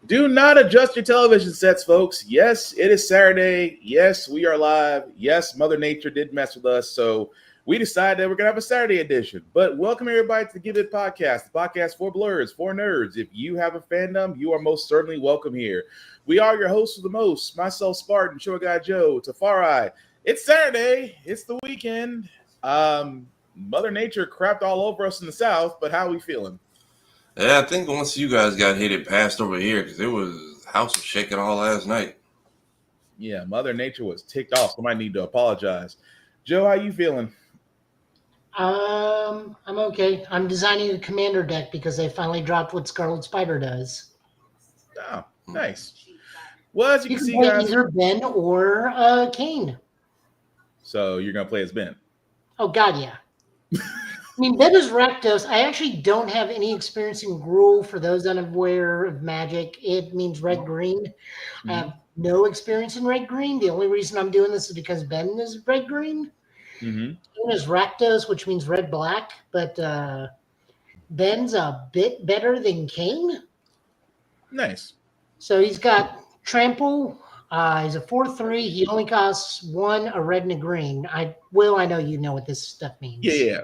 Do not adjust your television sets, folks. Yes, it is Saturday. Yes, we are live. Yes, Mother Nature did mess with us. So we decided that we're going to have a Saturday edition. But welcome everybody to the Give It Podcast, the podcast for blurs, for nerds. If you have a fandom, you are most certainly welcome here. We are your hosts of the most, myself, Spartan, Short Guy Joe, Tafari. It's Saturday. It's the weekend. Mother Nature crapped all over us in the South, but how are we feeling? Yeah, I think once you guys got hit, it passed over here because it was house was shaking all last night. Yeah, Mother Nature was ticked off. Somebody need to apologize. Joe, how you feeling? I'm okay. I'm designing a commander deck because they finally dropped what Scarlet Spider does. Oh, nice. Well, as you can see, play guys. either Ben or Kane. So you're gonna play as Ben? Oh God, yeah. I mean, Ben is Rakdos. I actually don't have any experience in Gruul. For those unaware of Magic, it means red-green. I have no experience in red-green. The only reason I'm doing this is because Ben is red-green. Kane is Rakdos, which means red-black. But Ben's a bit better than Kane. Nice. So he's got Trample. He's a 4/3. He only costs 1, a red and a green. I know you know what this stuff means. Yeah.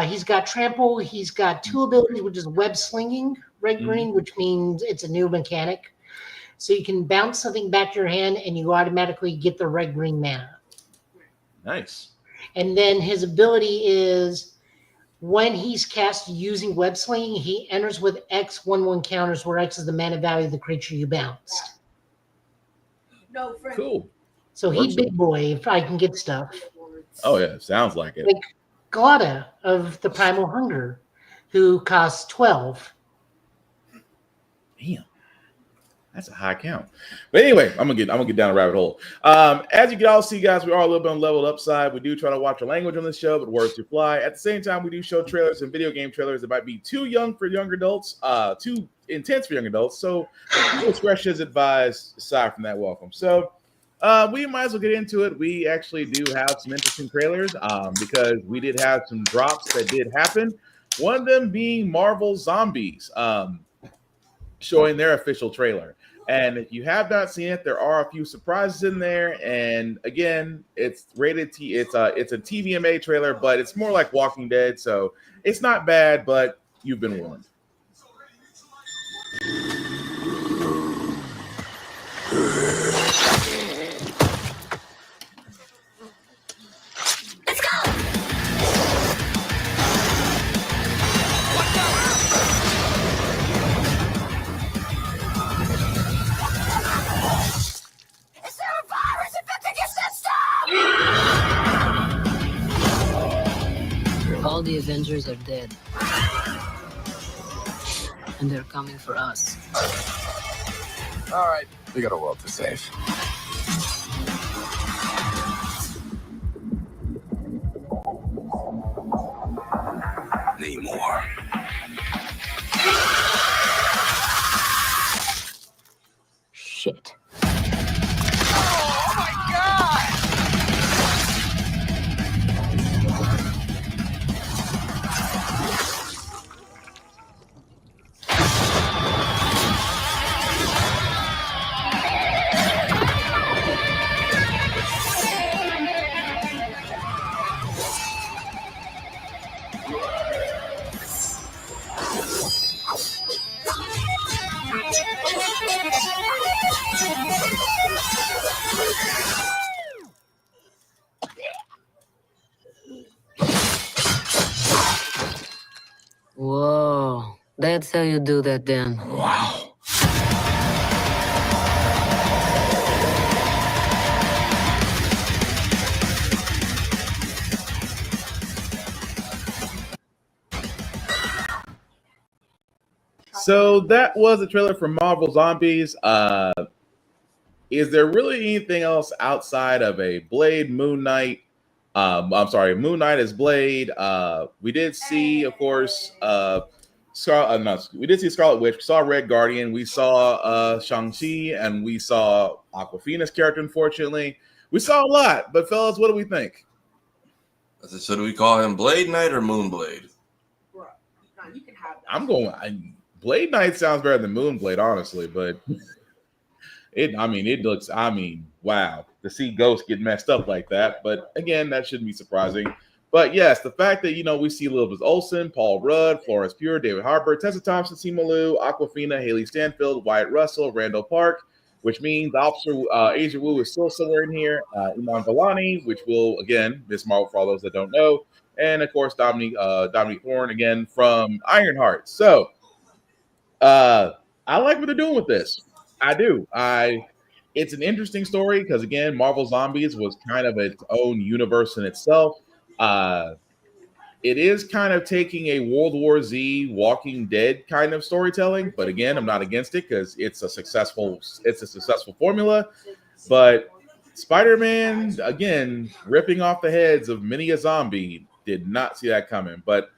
He's got Trample. He's got 2 abilities, which is Web Slinging, red-green, which means it's a new mechanic. So you can bounce something back to your hand, and you automatically get the red-green mana. Nice. And then his ability is when he's cast using Web Slinging, he enters with X 1/1 counters, where X is the mana value of the creature you bounced. No, friend. Cool. So he big boy if I can get stuff. Oh yeah, sounds like it. Like Glada of the Primal Hunger, who costs 12. Damn, that's a high count. But anyway, I'm gonna get down a rabbit hole. As you can all see, guys, we are a little bit on leveled upside. We do try to watch our language on this show, but words do fly. At the same time, we do show trailers and video game trailers that might be too young for younger adults, too intense for young adults. So discretion is advised. Aside from that, welcome. So. We might as well get into it. We actually do have some interesting trailers because we did have some drops that did happen. One of them being Marvel Zombies showing their official trailer. And if you have not seen it, there are a few surprises in there. And again, it's rated T. It's a TVMA trailer, but it's more like Walking Dead, so it's not bad. But you've been warned. All the Avengers are dead. And they're coming for us. All right, we got a world to save. Need more. Shit. Oh my God! Whoa. That's how you do that then. Wow. So that was a trailer for Marvel Zombies. Is there really anything else outside of a Blade Moon Knight? I'm sorry, Moon Knight is Blade. We did see, of course, we did see Scarlet Witch. We saw Red Guardian. We saw Shang-Chi, and we saw Aquafina's character. Unfortunately, we saw a lot. But fellas, what do we think? So do we call him Blade Knight or Moonblade? Bro, no, you can have that. I'm going Blade Knight sounds better than Moonblade, honestly, but it looks, wow, to see Ghost get messed up like that. But again, that shouldn't be surprising. But yes, the fact that, we see Elizabeth Olsen, Paul Rudd, Florence Pugh, David Harbour, Tessa Thompson, Simu Liu, Aquafina, Haley Stanfield, Wyatt Russell, Randall Park, which means Officer Asia Wu is still somewhere in here. Iman Vellani, which will, again, Miss Marvel for all those that don't know. And of course, Dominique Thorne, again, from Ironheart. So, I like what they're doing with this. I do. It's an interesting story because, again, Marvel Zombies was kind of its own universe in itself. It is kind of taking a World War Z Walking Dead kind of storytelling, but again, I'm not against it because it's a successful formula. But Spider-Man, again, ripping off the heads of many a zombie, did not see that coming. But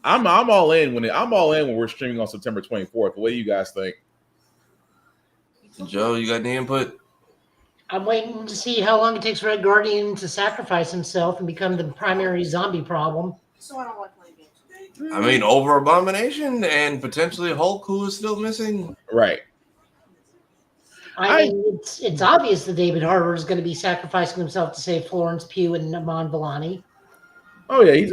I'm all in when we're streaming on September 24th. What do you guys think? Joe, you got any input? I'm waiting to see how long it takes Red Guardian to sacrifice himself and become the primary zombie problem. So I don't like playing games. I mean, over Abomination and potentially Hulk, who is still missing. Right. I mean, it's obvious that David Harbour is going to be sacrificing himself to save Florence Pugh and Iman Vellani. Oh yeah, he's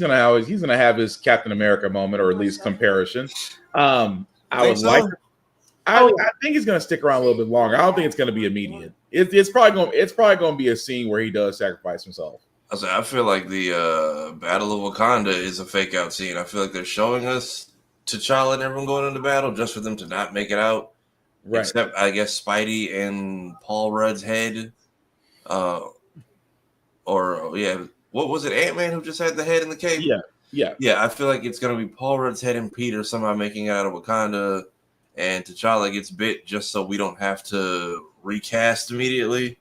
gonna have his Captain America moment, or at least comparison. I think he's gonna stick around a little bit longer. I don't think it's gonna be immediate. It's probably gonna be a scene where he does sacrifice himself. I feel like the Battle of Wakanda is a fake out scene. I feel like they're showing us T'Challa and everyone going into battle just for them to not make it out. Right. Except, I guess, Spidey and Paul Rudd's head. What was it, Ant-Man who just had the head in the cave? Yeah, I feel like it's going to be Paul Rudd's head and Peter somehow making it out of Wakanda, and T'Challa gets bit just so we don't have to recast immediately.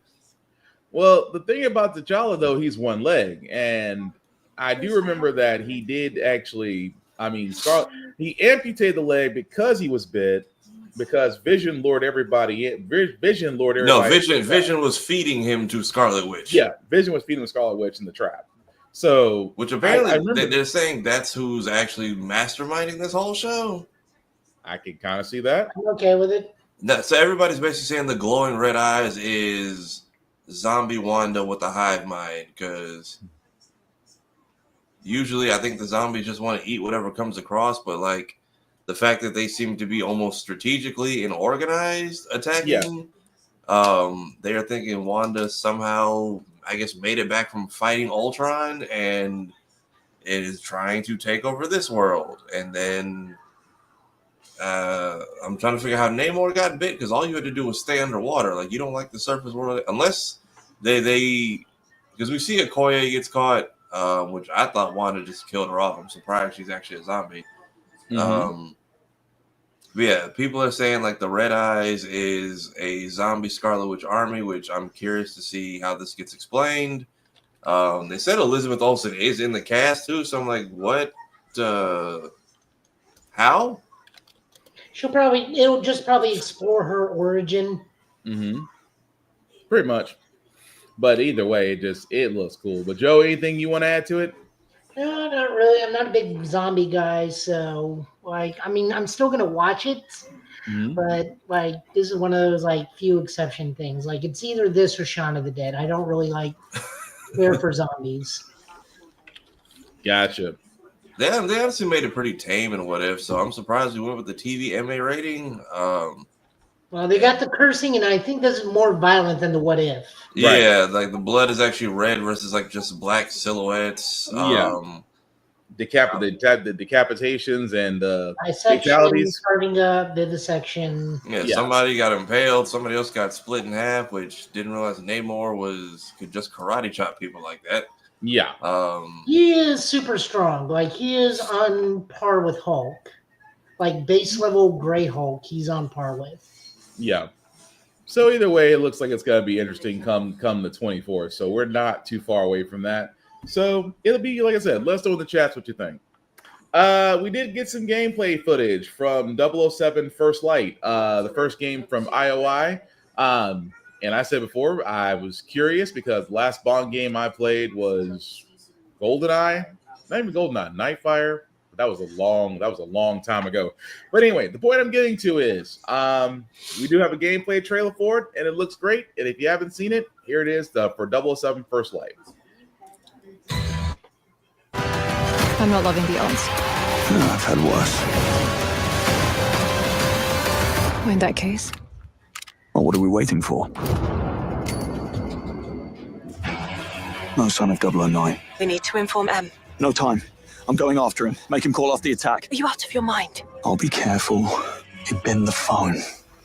Well, the thing about T'Challa, though, he's one leg, and I do remember that he did actually. He amputated the leg because he was bit, because Vision lured everybody in. Vision was feeding him to Scarlet Witch. Yeah, Vision was feeding the Scarlet Witch in the trap. So, which apparently they're saying that's who's actually masterminding this whole show. I can kind of see that. I'm okay with it. So everybody's basically saying the glowing red eyes is zombie Wanda with the hive mind, because usually I think the zombies just want to eat whatever comes across, but like the fact that they seem to be almost strategically and organized attacking, they are thinking Wanda somehow, I guess, made it back from fighting Ultron and it is trying to take over this world. And then I'm trying to figure out how Namor got bit, because all you had to do was stay underwater. Like, you don't like the surface world unless they because we see Okoye gets caught, which I thought Wanda just killed her off. I'm surprised she's actually a zombie. Mm-hmm. But yeah, people are saying like the Red Eyes is a zombie Scarlet Witch army, which I'm curious to see how this gets explained. They said Elizabeth Olsen is in the cast too, so I'm like, what? How? It'll just probably explore her origin. Mm-hmm. Pretty much. But either way, it looks cool. But Joe, anything you want to add to it? No, not really. I'm not a big zombie guy, so I'm still gonna watch it. Mm-hmm. But this is one of those few exception things. It's either this or Shaun of the Dead. I don't really care for zombies. Gotcha. They honestly made it pretty tame in What If, so I'm surprised we went with the TV MA rating. Well, they got the cursing, and I think this is more violent than the What If. Yeah, the blood is actually red versus just black silhouettes. The decapitations and fatalities, carving up, vivisection. Yeah, somebody got impaled. Somebody else got split in half, which didn't realize Namor could just karate chop people like that. Yeah. He is super strong. He is on par with Hulk. Base level Gray Hulk, he's on par with. Yeah. So either way, it looks like it's going to be interesting come the 24th. So we're not too far away from that. So it'll be, like I said, let us know in the chats what you think. We did get some gameplay footage from 007 First Light, the first game from IOI. And I said before, I was curious because the last Bond game I played was GoldenEye. Not even GoldenEye, Nightfire. That was a long time ago. But anyway, the point I'm getting to is we do have a gameplay trailer for it, and it looks great. And if you haven't seen it, here it is for 007 First Light. I'm not loving the odds. No, I've had worse. In that case, Well, what are we waiting for? No sign of 009. We need to inform M. No time. I'm going after him. Make him call off the attack. Are you out of your mind? I'll be careful. He'd been the phone.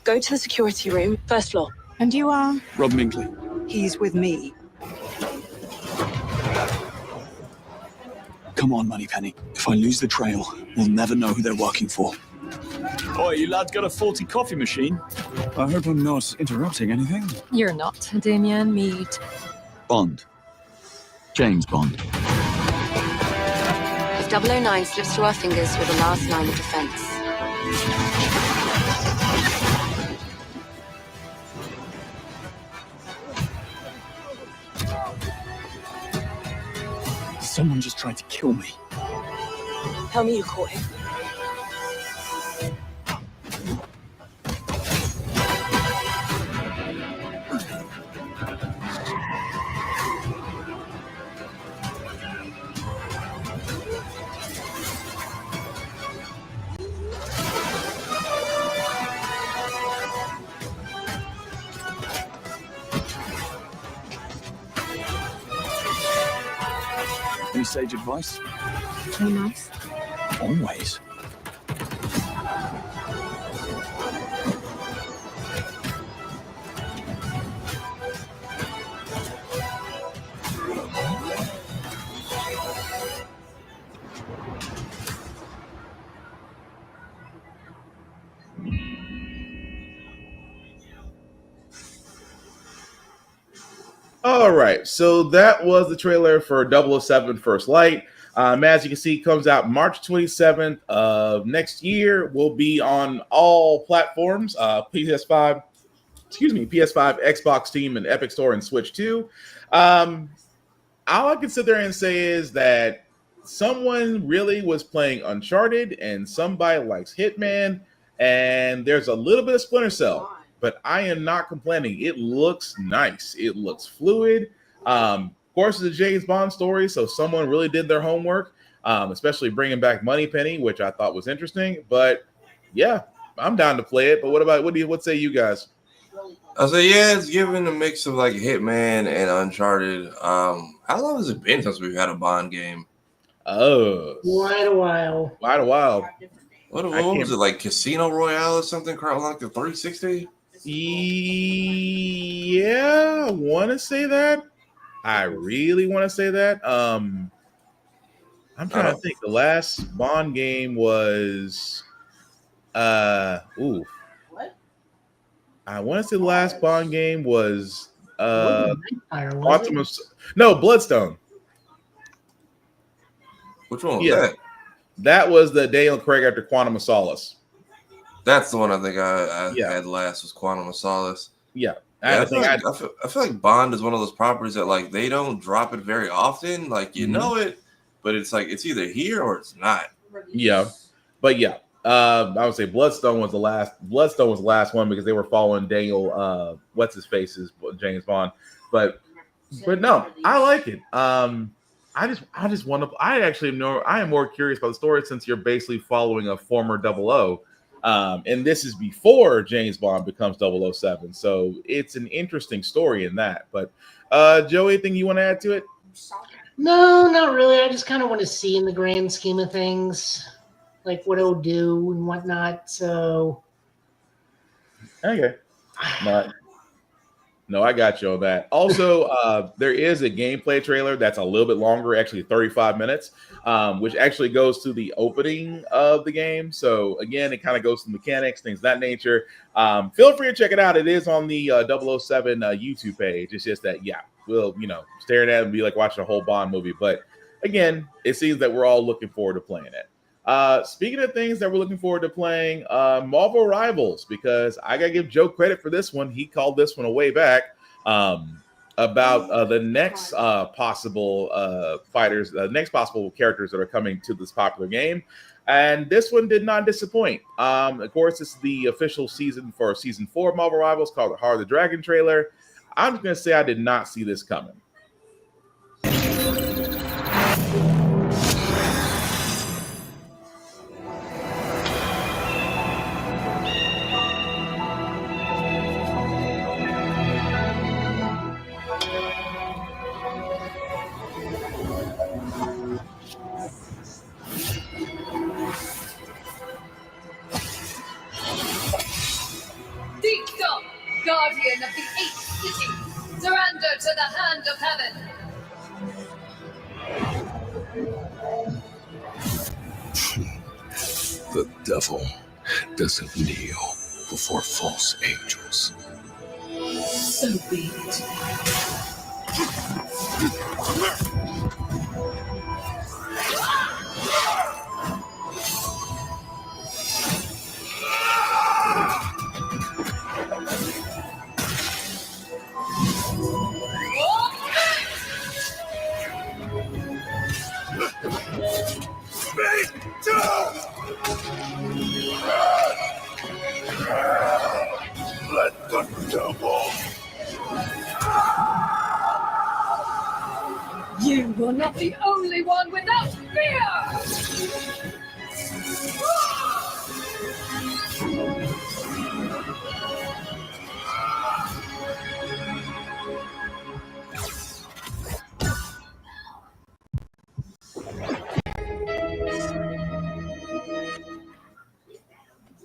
Go to the security room, first floor. and you are? Rob Minkley. He's with me. Come on, Moneypenny. If I lose the trail, we'll never know who they're working for. Oi, you lads got a faulty coffee machine? I hope I'm not interrupting anything. You're not. Damien, meet. Bond. James Bond. If 009 slips through our fingers, we're the last line of defense. Someone just tried to kill me. Tell me you caught him. Any sage advice? Play nice. Always. All right, so that was the trailer for 007 First Light. As you can see, comes out March 27th of next year. Will be on all platforms, PS5, Xbox, Steam, and Epic Store, and Switch 2. All I can sit there and say is that someone really was playing Uncharted, and somebody likes Hitman, and there's a little bit of Splinter Cell. But I am not complaining. It looks nice. It looks fluid. Of course, it's a James Bond story, so someone really did their homework, especially bringing back Moneypenny, which I thought was interesting. But yeah, I'm down to play it. But what say you guys? I say yeah, it's given a mix of like Hitman and Uncharted. How long has it been since we've had a Bond game? Oh, Quite a while. Quite a while. What was it, like Casino Royale or something? Like the 360? Yeah, I want to say that. I really want to say that. I'm trying to think. The last Bond game was I want to say the last Bond game was Bloodstone. Which one was that? That was the Daniel Craig after Quantum of Solace. That's the one I think I had last was Quantum of Solace. Yeah. I feel like Bond is one of those properties that like they don't drop it very often. Like you know it, but it's like it's either here or it's not. Yeah. But yeah. I would say Bloodstone was the last one because they were following Daniel what's his face's James Bond. But no, I like it. I am more curious about the story since you're basically following a former 00. And this is before James Bond becomes 007. So it's an interesting story in that. But Joe, anything you want to add to it? No, not really. I just kind of want to see in the grand scheme of things, like what it'll do and whatnot. So okay. No, I got you on that. Also, there is a gameplay trailer that's a little bit longer, actually 35 minutes, which actually goes to the opening of the game. So again, it kind of goes to mechanics, things of that nature. Feel free to check it out. It is on the 007 YouTube page. It's just that, we'll, staring at it and be like watching a whole Bond movie. But again, it seems that we're all looking forward to playing it. Speaking of things that we're looking forward to playing, Marvel Rivals, because I gotta give Joe credit for this one. He called this one a way back. about the next possible fighters, the next possible characters that are coming to this popular game. And this one did not disappoint. Of course, this is the official season for season 4 of Marvel Rivals called the Heart of the Dragon trailer. I'm just going to say I did not see this coming. Dictum, guardian of the 8th city, surrender to the hand of heaven. The devil doesn't kneel before false angels. So be it. Let the devil. You are not the only one without fear!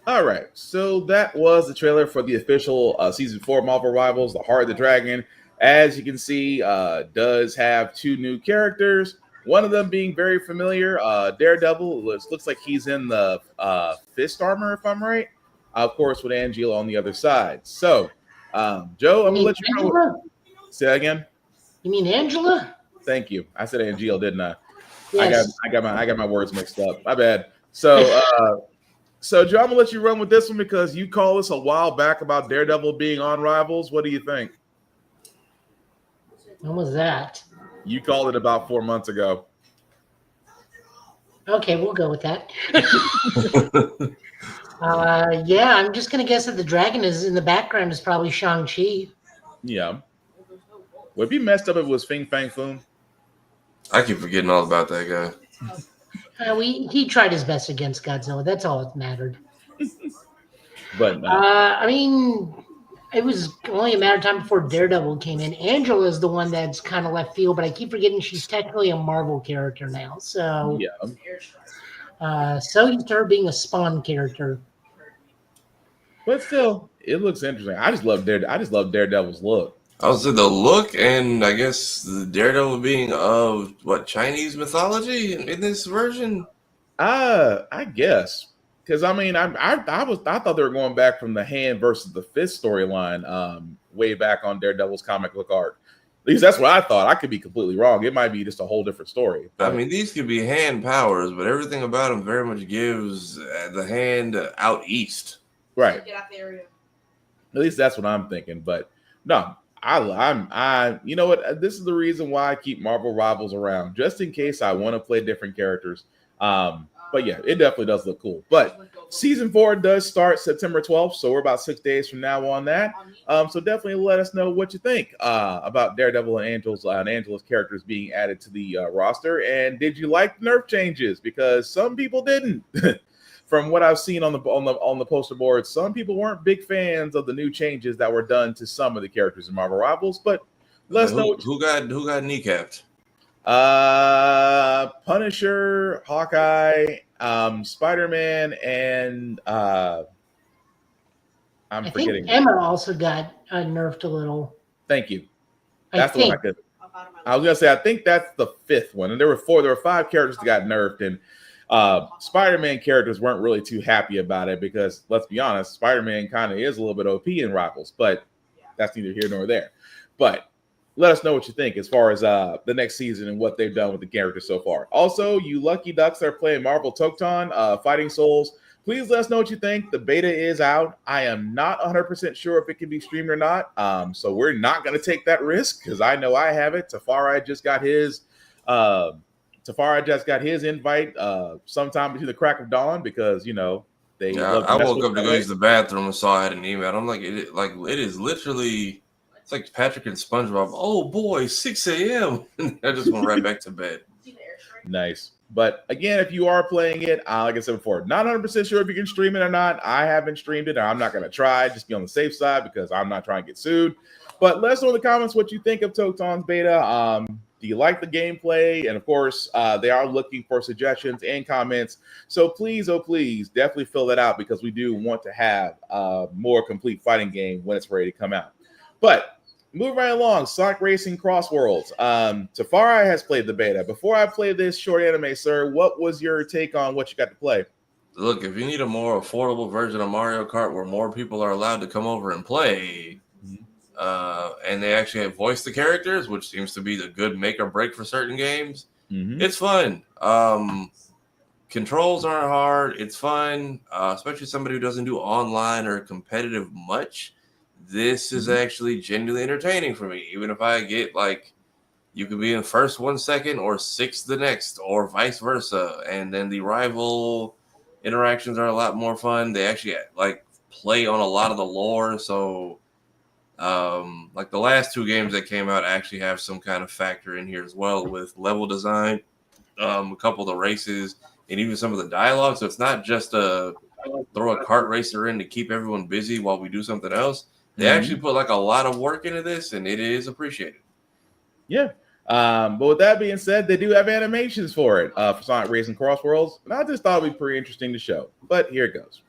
All right, so that was the trailer for the official season 4 Marvel Rivals, The Heart of the Dragon. As you can see, does have 2 new characters. One of them being very familiar, Daredevil. Looks like he's in the fist armor, if I'm right. Of course, with Angela on the other side. So, Joe, I'm gonna let you know. Say that again. You mean Angela? Thank you. I said Angela, didn't I? Yes. I got my words mixed up. My bad. So, so Joe, I'm gonna let you run with this one because you called us a while back about Daredevil being on Rivals. What do you think? When was that? You called it about 4 months ago. Okay, we'll go with that. Yeah, I'm just gonna guess that the dragon is in the background is probably Shang-Chi. Yeah. Would it be messed up if it was Fing Fang Foom? I keep forgetting all about that guy. He tried his best against Godzilla. That's all that mattered. But no. I mean, it was only a matter of time before Daredevil came in. Angela is the one that's kind of left field, but I keep forgetting she's technically a Marvel character now. So yeah. So used to her being a Spawn character. But still, it looks interesting. I just love Daredevil's look. I would say the look, and I guess the Daredevil being of what, Chinese mythology in this version. I guess because I mean I thought they were going back from the hand versus the fist storyline way back on Daredevil's comic book arc. At least that's what I thought. I could be completely wrong. It might be just a whole different story. I mean, these could be hand powers, but everything about them very much gives the hand out east. Right. Get out the area. At least that's what I'm thinking. But no, I you know what? This is the reason why I keep Marvel Rivals around, just in case I want to play different characters. But yeah, it definitely does look cool. But season 4 does start September 12th, so we're about 6 days from now on that. So definitely let us know what you think about Daredevil and Angela's characters being added to the roster. And did you like the nerf changes? Because some people didn't. From what I've seen on the poster board, some people weren't big fans of the new changes that were done to some of the characters in Marvel Rivals. But let us know who got kneecapped. Punisher, Hawkeye, Spider-Man, and I'm forgetting. Think Emma also got nerfed a little. Thank you. That's the one I could. I was gonna say I think that's the 5th one, and there were 5 characters that got nerfed, and Spider-Man characters weren't really too happy about it because let's be honest, Spider-Man kind of is a little bit OP in Rivals, but that's neither here nor there. But let us know what you think as far as the next season and what they've done with the characters so far. Also, you lucky ducks that are playing Marvel Tokton, Fighting Souls, Please let us know what you think. The beta is out. I am not 100% sure if it can be streamed or not. So we're not going to take that risk because I know I have it. Tafari just got his invite sometime between the crack of dawn because they love to I mess woke with up to go use the bathroom and saw I had an email. I'm like, it is literally, it's like Patrick and SpongeBob. Oh boy, 6 a.m. I just went right back to bed. Nice. But again, if you are playing it, like I said before, not 100% sure if you can stream it or not. I haven't streamed it, and I'm not going to try. Just be on the safe side because I'm not trying to get sued. But let us know in the comments what you think of Toton's beta. Do you like the gameplay? And of course, they are looking for suggestions and comments. So please, oh please, definitely fill that out because we do want to have a more complete fighting game when it's ready to come out. But moving right along, Sonic Racing Cross Worlds. Tafari has played the beta. Before I play this short anime, sir, what was your take on what you got to play? Look, if you need a more affordable version of Mario Kart where more people are allowed to come over and play, and they actually have voiced the characters, which seems to be the good make or break for certain games, it's fun. Controls aren't hard. It's fun, especially somebody who doesn't do online or competitive much. This is actually genuinely entertaining for me. Even if I get you could be in first 1 second or sixth the next, or vice versa. And then the rival interactions are a lot more fun. They actually play on a lot of the lore. So the last two games that came out actually have some kind of factor in here as well with level design, a couple of the races, and even some of the dialogue. So it's not just throw a kart racer in to keep everyone busy while we do something else. They actually put a lot of work into this, and it is appreciated. Yeah. But with that being said, they do have animations for it for Sonic Racing Cross Worlds. And I just thought it'd be pretty interesting to show. But here it goes.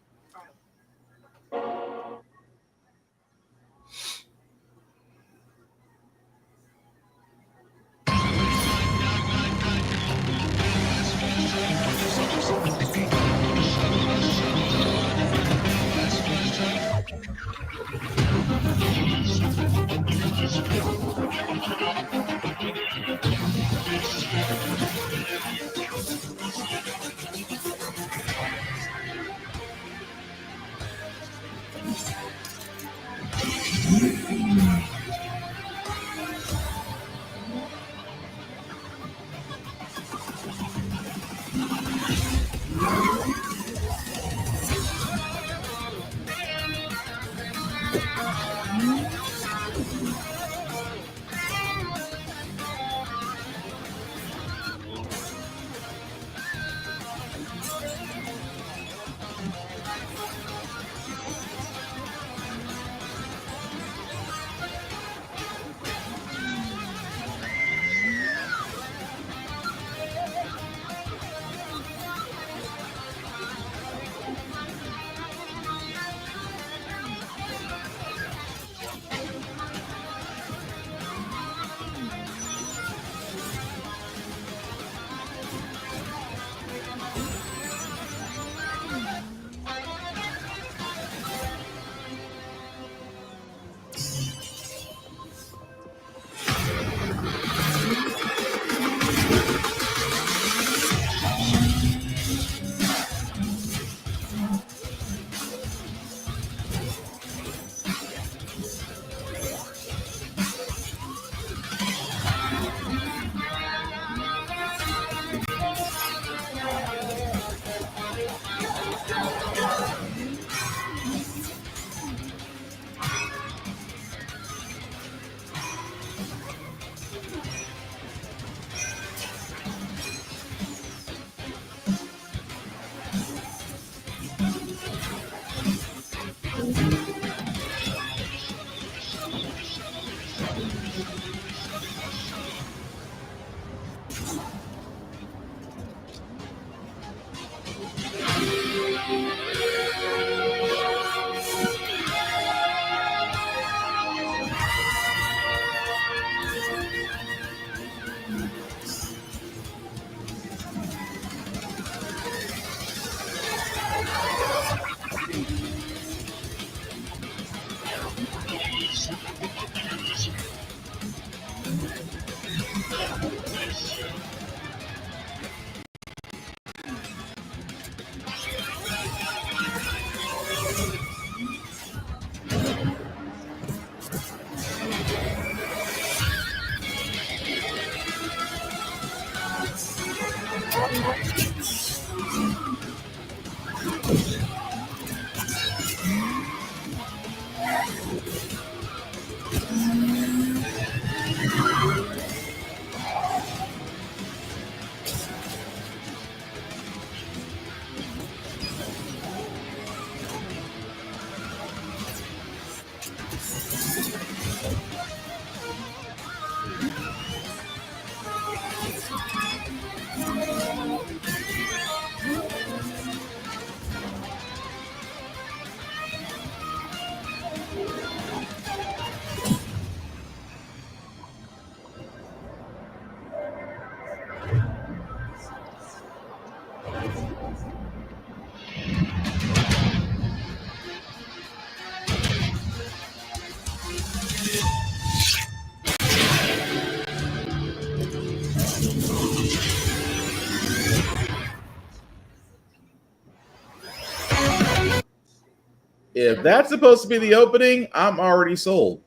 If that's supposed to be the opening, I'm already sold.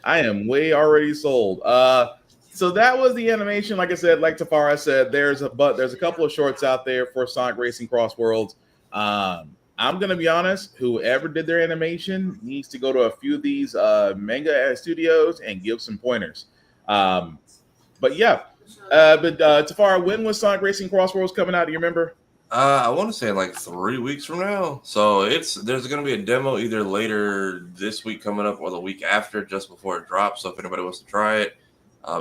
I am way already sold. So that was the animation. Like I said, like Tafara said, there's a couple of shorts out there for Sonic Racing Cross Worlds. I'm gonna be honest. Whoever did their animation needs to go to a few of these manga studios and give some pointers. But yeah, Tafara, when was Sonic Racing Cross Worlds coming out? Do you remember? I want to say like 3 weeks from now. So there's going to be a demo either later this week coming up or the week after, just before it drops. So if anybody wants to try it,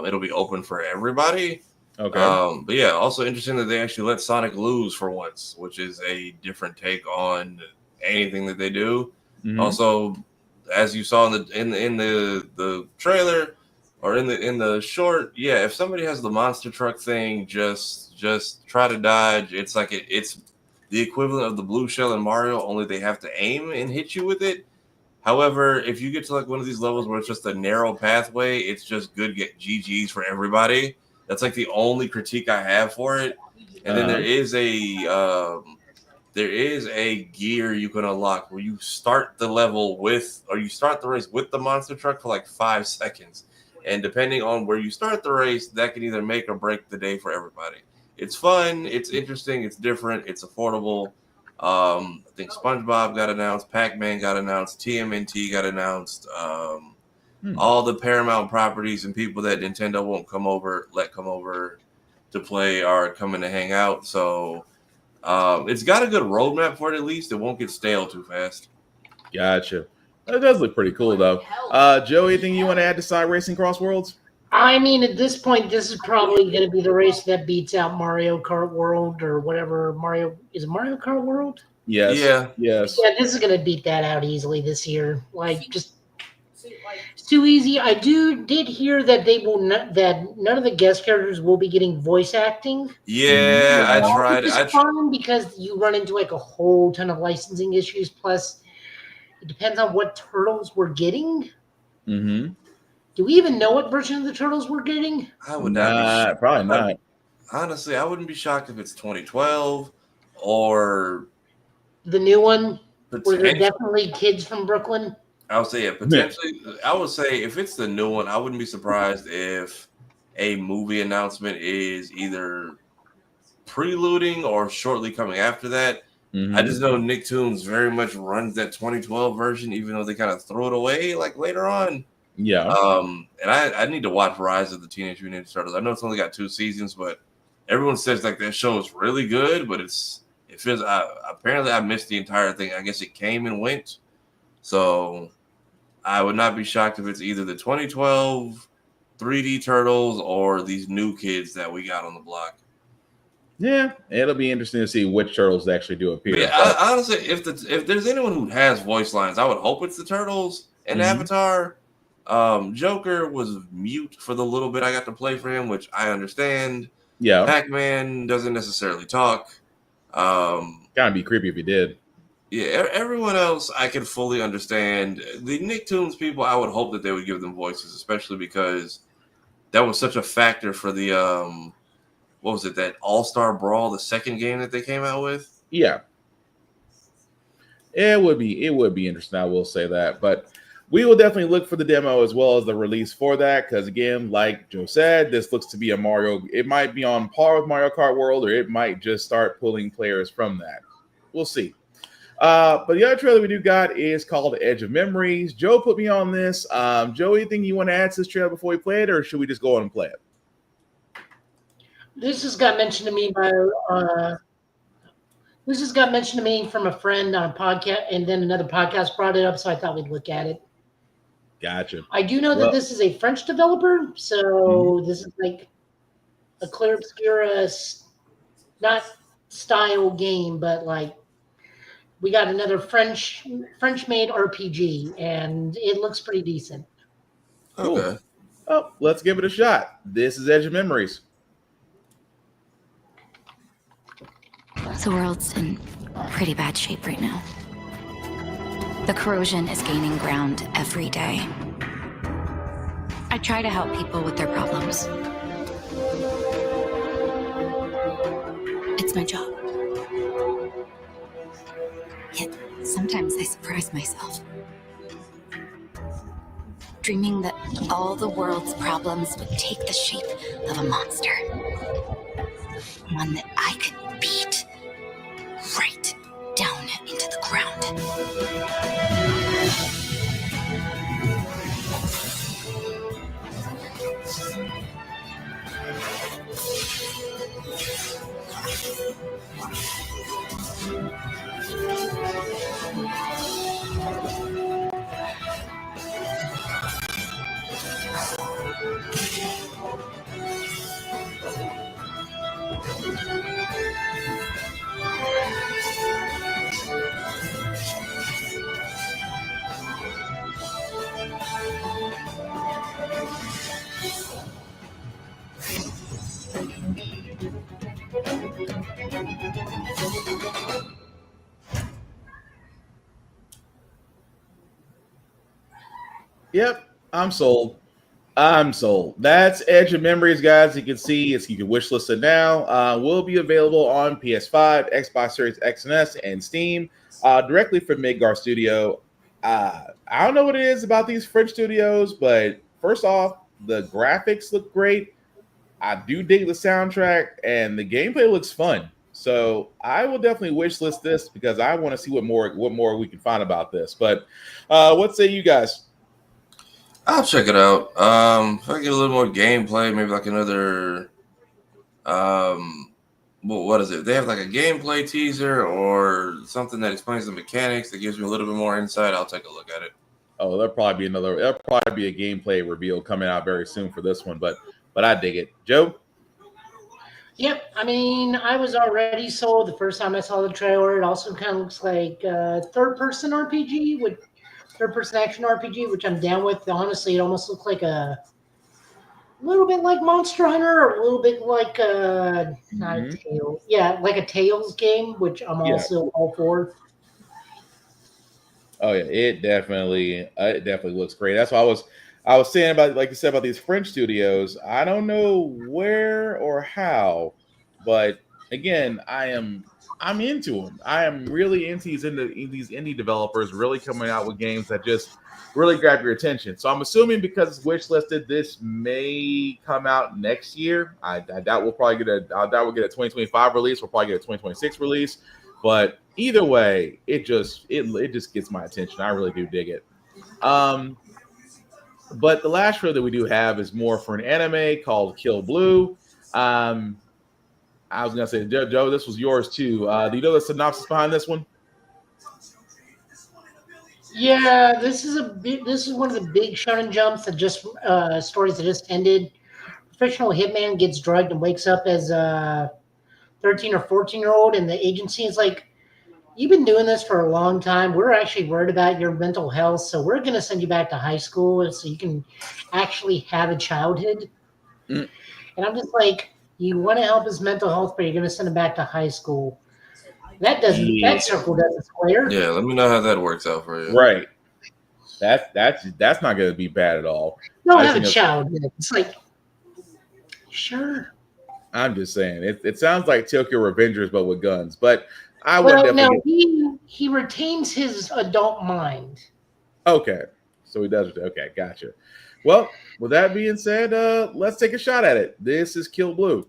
it'll be open for everybody. Okay. But yeah, also interesting that they actually let Sonic lose for once, which is a different take on anything that they do. Mhm. Also, as you saw in the trailer or in the short, yeah, if somebody has the monster truck thing, just try to dodge. It's like it's the equivalent of the blue shell in Mario, only they have to aim and hit you with it. However, if you get to like one of these levels where it's just a narrow pathway, it's just good get GGs for everybody. That's like the only critique I have for it. And then there is a gear you can unlock where you start the level with, or you start the race with the monster truck for like 5 seconds. And depending on where you start the race, that can either make or break the day for everybody. It's fun, it's interesting, it's different, it's affordable. I think SpongeBob got announced, Pac-Man got announced, TMNT got announced. All the Paramount properties and people that Nintendo won't come over to play are coming to hang out. So it's got a good roadmap for it. At least it won't get stale too fast. Gotcha. That does look pretty cool, though. Joe, anything you want to add to Sonic Racing Cross Worlds? I mean, at this point, this is probably going to be the race that beats out Mario Kart World or whatever. Is it Mario Kart World? Yes. Yeah. Yes. Yeah, this is going to beat that out easily this year. Like, just it's too easy. I did hear that that none of the guest characters will be getting voice acting. Yeah, I tried. Which is fun because you run into like a whole ton of licensing issues. Plus, it depends on what turtles we're getting. Mm-hmm. Do we even know what version of the Turtles we're getting? I would not be shocked. Probably not. Honestly, I wouldn't be shocked if it's 2012 or the new one, where they're definitely kids from Brooklyn. I would say, yeah, potentially. I would say if it's the new one, I wouldn't be surprised if a movie announcement is either preluding or shortly coming after that. Mm-hmm. I just know Nicktoons very much runs that 2012 version, even though they kind of throw it away like later on. Yeah. And I need to watch Rise of the Teenage Mutant Ninja Turtles. I know it's only got 2 seasons, but everyone says like that show is really good, but it feels apparently I missed the entire thing. I guess it came and went. So I would not be shocked if it's either the 2012 3D Turtles or these new kids that we got on the block. Yeah, it'll be interesting to see which turtles actually do appear. Yeah, honestly, if there's anyone who has voice lines, I would hope it's the Turtles and Avatar. Joker was mute for the little bit I got to play for him, which I understand. Yeah. Pac-Man doesn't necessarily talk. Kind of be creepy if he did. Yeah, everyone else I can fully understand. The Nicktoons people, I would hope that they would give them voices, especially because that was such a factor for the what was it, that All-Star Brawl, the second game that they came out with? Yeah. It would be interesting, I will say that. But we will definitely look for the demo as well as the release for that. Because again, like Joe said, this looks to be a Mario. It might be on par with Mario Kart World, or it might just start pulling players from that. We'll see. But the other trailer we do got is called Edge of Memories. Joe put me on this. Joe, anything you want to add to this trailer before we play it, or should we just go on and play it? This just got mentioned to me by this just got mentioned to me from a friend on a podcast, and then another podcast brought it up, so I thought we'd look at it. Gotcha. I do know that this is a French developer, so this is like a clear obscura, not style game, but like we got another French-made RPG, and it looks pretty decent. Cool. Okay. Oh, let's give it a shot. This is Edge of Memories. The world's in pretty bad shape right now. The corrosion is gaining ground every day. I try to help people with their problems. It's my job. Yet sometimes I surprise myself. Dreaming that all the world's problems would take the shape of a monster. One that I could beat right down into the ground. Yep, I'm sold. I'm sold. That's Edge of Memories, guys. You can see you can wishlist it now. Will be available on PS5, Xbox Series X and S, and Steam directly from Midgar Studio. I don't know what it is about these French studios, but first off, the graphics look great. I do dig the soundtrack, and the gameplay looks fun. So I will definitely wishlist this because I want to see what more we can find about this. But what say you guys? I'll check it out. If I get a little more gameplay, maybe like another what is it? They have like a gameplay teaser or something that explains the mechanics that gives me a little bit more insight. I'll take a look at it. Oh, there'll probably be a gameplay reveal coming out very soon for this one, but I dig it. Joe? Yep, I mean, I was already sold the first time I saw the trailer. It also kind of looks like a third-person RPG with third-person action RPG, which I'm down with. Honestly, it almost looks like a little bit like Monster Hunter, or a little bit like not a Tales. Yeah, like a Tales game, which I'm also all for. Oh yeah, it definitely looks great. That's why I was saying about, like you said, about these French studios. I don't know where or how, but again, I'm into them. I am really into these indie developers really coming out with games that just really grab your attention. So I'm assuming because it's wish listed, this may come out next year. I doubt we'll get a 2025 release. We'll probably get a 2026 release. But either way, it just gets my attention. I really do dig it. But the last show that we do have is more for an anime called Kill Blue. I was gonna say, Joe, this was yours too. Do you know the synopsis behind this one? Yeah, this is one of the big shonen jumps that just stories that just ended. Professional hitman gets drugged and wakes up as a 13 or 14-year-old, and the agency is like, "You've been doing this for a long time. We're actually worried about your mental health, so we're going to send you back to high school so you can actually have a childhood." And I'm just like, you want to help his mental health, but you're going to send him back to high school. That circle doesn't square. Yeah, let me know how that works out for you. Right. That's not going to be bad at all. Don't have a childhood. It's like, sure. I'm just saying, it sounds like Tokyo Revengers, but with guns. But I would definitely. He retains his adult mind. Okay, So he does. Okay, gotcha. Well, with that being said, let's take a shot at it. This is Kill Blue.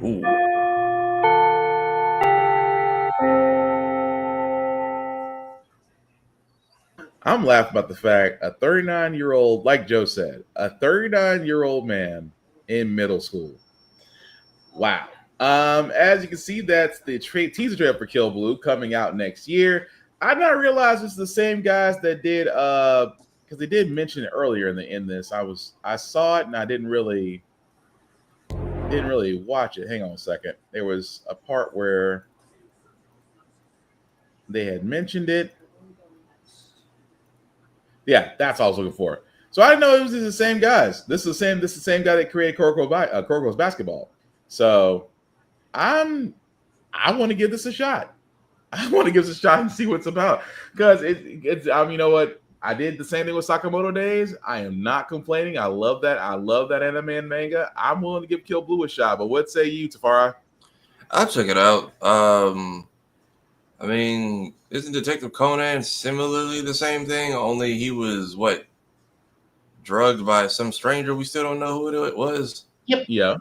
Ooh. I'm laughing about the fact a 39-year-old, like Joe said, a 39-year-old man in middle school. Wow. As you can see, that's the teaser trailer for Kill Blue coming out next year. I did not realize it's the same guys that did because they did mention it earlier in this. I saw it and I didn't really watch it. Hang on a second. There was a part where they had mentioned it. Yeah, that's all I was looking for. So I didn't know it was the same guys. This is the same guy that created Kuroko Basketball. So I want to give this a shot. I want to give this a shot and see what it's about. Because it's you know what? I did the same thing with Sakamoto Days. I am not complaining. I love that. I love that anime and manga. I'm willing to give Kill Blue a shot. But what say you, Tafari? I'll check it out. I mean, isn't Detective Conan similarly the same thing? Only he was drugged by some stranger. We still don't know who it was. Yep. Yeah.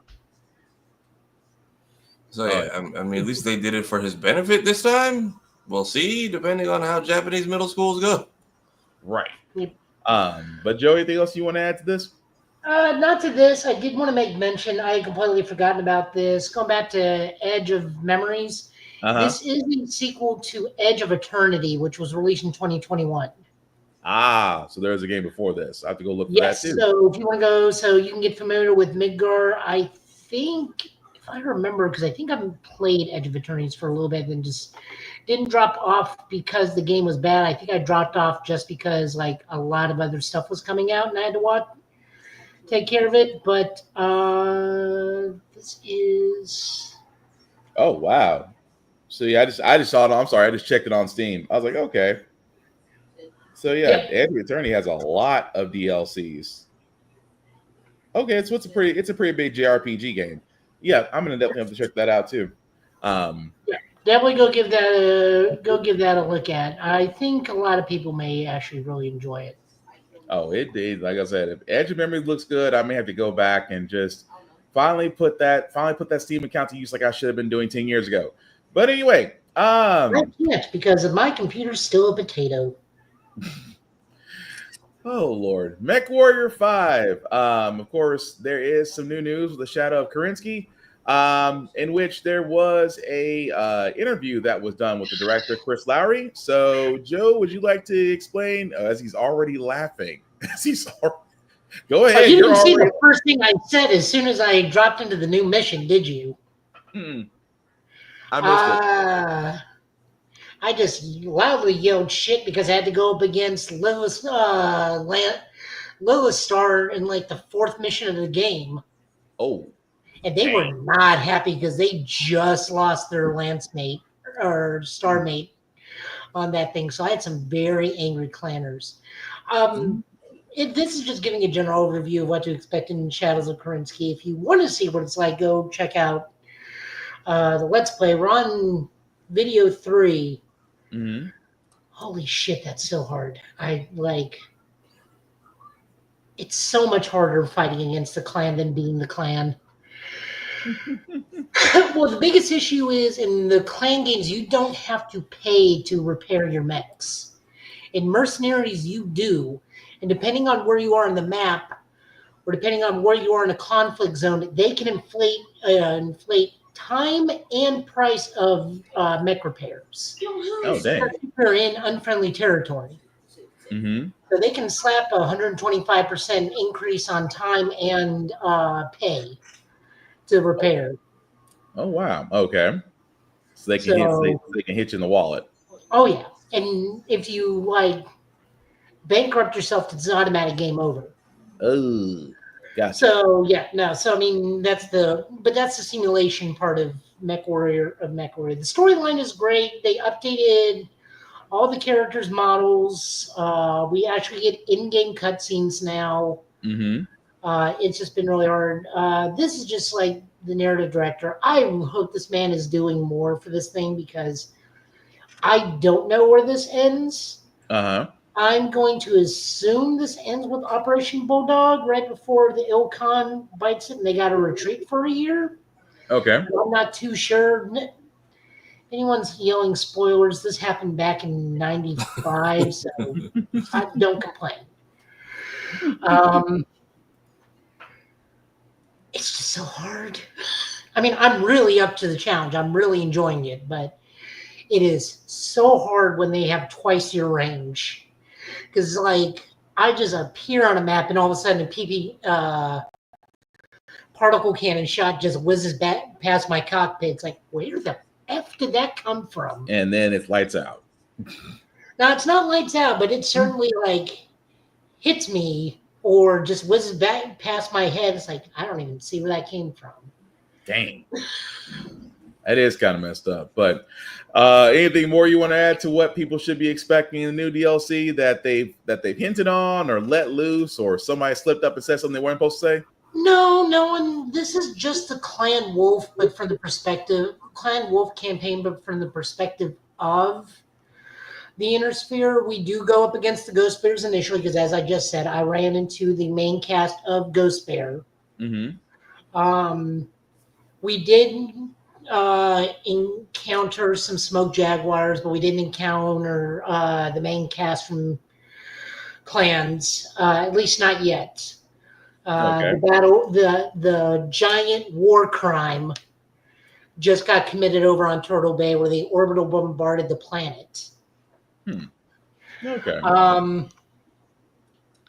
So yeah, I mean, at least they did it for his benefit this time. We'll see, depending on how Japanese middle schools go. Right. Yep. But Joe, anything else you want to add to this? Not to this. I did want to make mention. I had completely forgotten about this. Going back to Edge of Memories. This is a sequel to Edge of Eternity, which was released in 2021. So there's a game before this. I have to go look for that too. So if you want to go, so you can get familiar with Midgar. I think, if I remember, because I think I've played Edge of Eternities for a little bit and just didn't drop off because the game was bad. I think I dropped off just because like a lot of other stuff was coming out and I had to take care of it. But this is. Oh wow. So yeah, I just saw it. I'm sorry, I just checked it on Steam. I was like, okay. So yeah, Edge of Eternity has a lot of DLCs. Okay, so it's a pretty big JRPG game. Yeah, I'm gonna definitely have to check that out too. Definitely go give that a look at. I think a lot of people may actually really enjoy it. Oh, it did. Like I said, if Edge of Memories looks good, I may have to go back and just finally put that Steam account to use like I should have been doing 10 years ago. But anyway, I can't because my computer's still a potato. Oh Lord, Mech Warrior 5. Of course, there is some new news with the Shadow of Kerensky, in which there was a interview that was done with the director Chris Lowry. So, Joe, would you like to explain? As he's already laughing, go ahead. You didn't see the first thing I said as soon as I dropped into the new mission, did you? I missed it. I just loudly yelled shit because I had to go up against Lilith Star in like the fourth mission of the game. Oh. And they were not happy because they just lost their lance mate or star mate on that thing. So I had some very angry clanners. This is just giving a general overview of what to expect in Shadows of Kerensky. If you want to see what it's like, go check out the Let's Play. We're on video 3. Mm-hmm. Holy shit, that's so hard. It's so much harder fighting against the clan than being the clan. Well, the biggest issue is in the clan games, you don't have to pay to repair your mechs. In Mercenaries, you do. And depending on where you are in the map, or depending on where you are in a conflict zone, they can inflate time and price of mech repairs. Oh, dang. They're in unfriendly territory. Mm-hmm. So they can slap a 125% increase on time and pay to repair. Oh, wow. Okay. So they can hit you in the wallet. Oh, yeah. And if you bankrupt yourself, it's an automatic game over. Oh, gotcha. So yeah, no. So I mean, that's the simulation part of MechWarrior. The storyline is great. They updated all the characters' models. We actually get in-game cutscenes now. Mm-hmm. It's just been really hard. This is just like the narrative director. I hope this man is doing more for this thing because I don't know where this ends. Uh-huh. I'm going to assume this ends with Operation Bulldog right before the Ilkhan bites it and they got to retreat for a year. Okay. But I'm not too sure. Anyone's yelling spoilers, this happened back in 95, so I don't complain. It's just so hard. I mean, I'm really up to the challenge. I'm really enjoying it, but it is so hard when they have twice your range. Because, like, I just appear on a map and all of a sudden a PP particle cannon shot just whizzes back past my cockpit. It's like, where the F did that come from? And then it's lights out. Now, it's not lights out, but it certainly, like, hits me or just whizzes back past my head. It's like, I don't even see where that came from. Dang. That is kind of messed up. But anything more you want to add to what people should be expecting in the new DLC that they've hinted on or let loose, or somebody slipped up and said something they weren't supposed to say? No, and this is just the Clan Wolf, but from the perspective, Clan Wolf campaign, but from the perspective of the Inner Sphere. We do go up against the Ghost Bears initially, because as I just said, I ran into the main cast of Ghost Bear. Mm-hmm. We did encounter some Smoke Jaguars, but we didn't encounter the main cast from clans, at least not yet. Okay. The giant war crime just got committed over on Turtle Bay, where they orbital bombarded the planet. Okay. I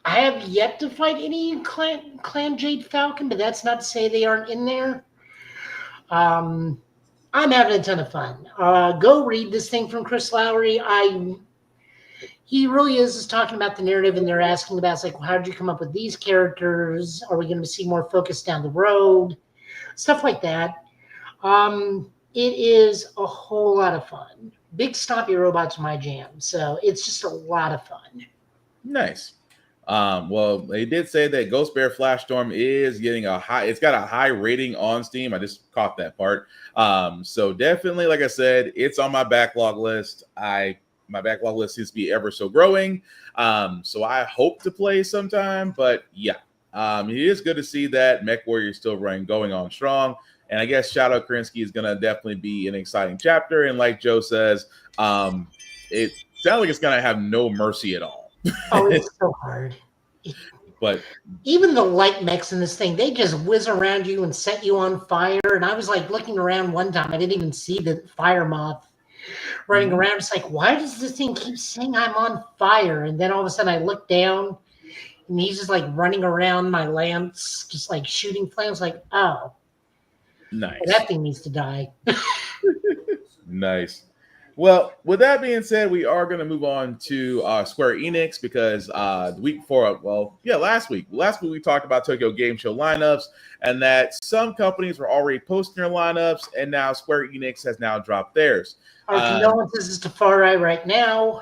have yet to fight any Clan Jade Falcon, but that's not to say they aren't in there. I'm having a ton of fun. Go read this thing from Chris Lowry. He really is just talking about the narrative, and they're asking about, it's like, well, how did you come up with these characters? Are we going to see more focus down the road? Stuff like that. It is a whole lot of fun. Big stompy robots are my jam, so it's just a lot of fun. Nice. Well, they did say that Ghost Bear Flashstorm is getting it's got a high rating on Steam. I just caught that part. So definitely, like I said, it's on my backlog list. My backlog list seems to be ever so growing. So I hope to play sometime, but yeah, it is good to see that MechWarrior is still going on strong. And I guess Shadow Krinsky is going to definitely be an exciting chapter. And like Joe says, it sounds like it's going to have no mercy at all. Oh, it's so hard. But even the light mechs in this thing, they just whiz around you and set you on fire. And I was like looking around one time, I didn't even see the fire moth running around. It's like, why does this thing keep saying I'm on fire? And then all of a sudden I look down and he's just like running around my lamps, just like shooting flames. Like, oh, nice. Well, that thing needs to die. Nice. Well, with that being said, we are going to move on to Square-Enix because the week before, last week we talked about Tokyo Game Show lineups and that some companies were already posting their lineups, and now Square-Enix has now dropped theirs. Our condolences is to Far Eye right now.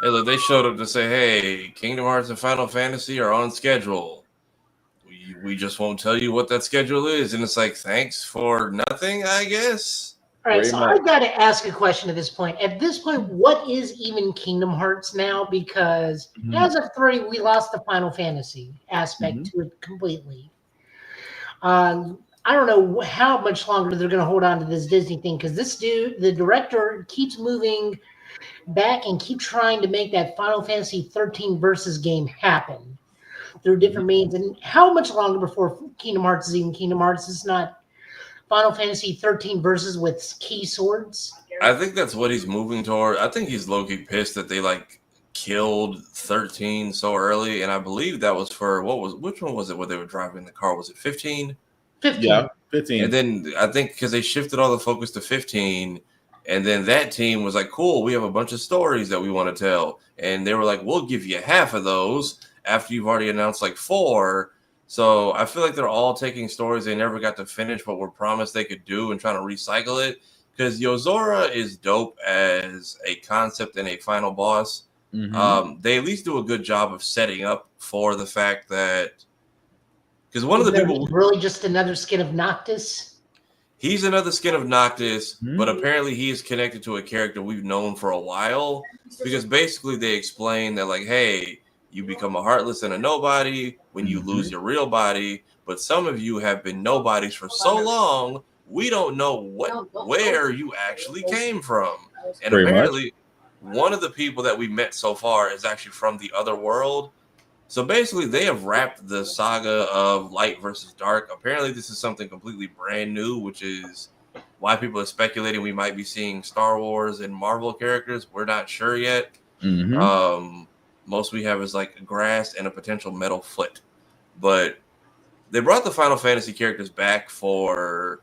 Hey, look, they showed up to say, hey, Kingdom Hearts and Final Fantasy are on schedule. We just won't tell you what that schedule is. And it's like, thanks for nothing, I guess. All right, so I've got to ask a question at this point. At this point, what is even Kingdom Hearts now? Because as of 3, we lost the Final Fantasy aspect to it completely. I don't know how much longer they're going to hold on to this Disney thing, because this dude, the director, keeps moving back and keep trying to make that Final Fantasy 13 versus game happen through different means. And how much longer before Kingdom Hearts is even Kingdom Hearts? It's not Final Fantasy 13 versus with key swords. I think that's what he's moving toward. I think he's low-key pissed that they killed 13 so early, and I believe that was for which one was it where they were driving the car? Was it 15? 15. Yeah, 15. And then I think because they shifted all the focus to 15, And then that team was like, cool, we have a bunch of stories that we want to tell. And they were like, we'll give you half of those after you've already announced like 4. So I feel like they're all taking stories they never got to finish, but were promised they could do and trying to recycle it. Because Yozora is dope as a concept and a final boss. They at least do a good job of setting up for the fact that, because one of the people really just another skin of Noctis. He's another skin of Noctis, but apparently he is connected to a character we've known for a while, because basically they explain that, like, hey, you become a heartless and a nobody when you lose your real body, but some of you have been nobodies for so long, we don't know where you actually came from. And Pretty apparently one of the people that we met so far is actually from the other world. So basically, they have wrapped the saga of light versus dark. Apparently, this is something completely brand new, which is why people are speculating we might be seeing Star Wars and Marvel characters. We're not sure yet. Most we have is like grass and a potential metal foot. But they brought the Final Fantasy characters back for...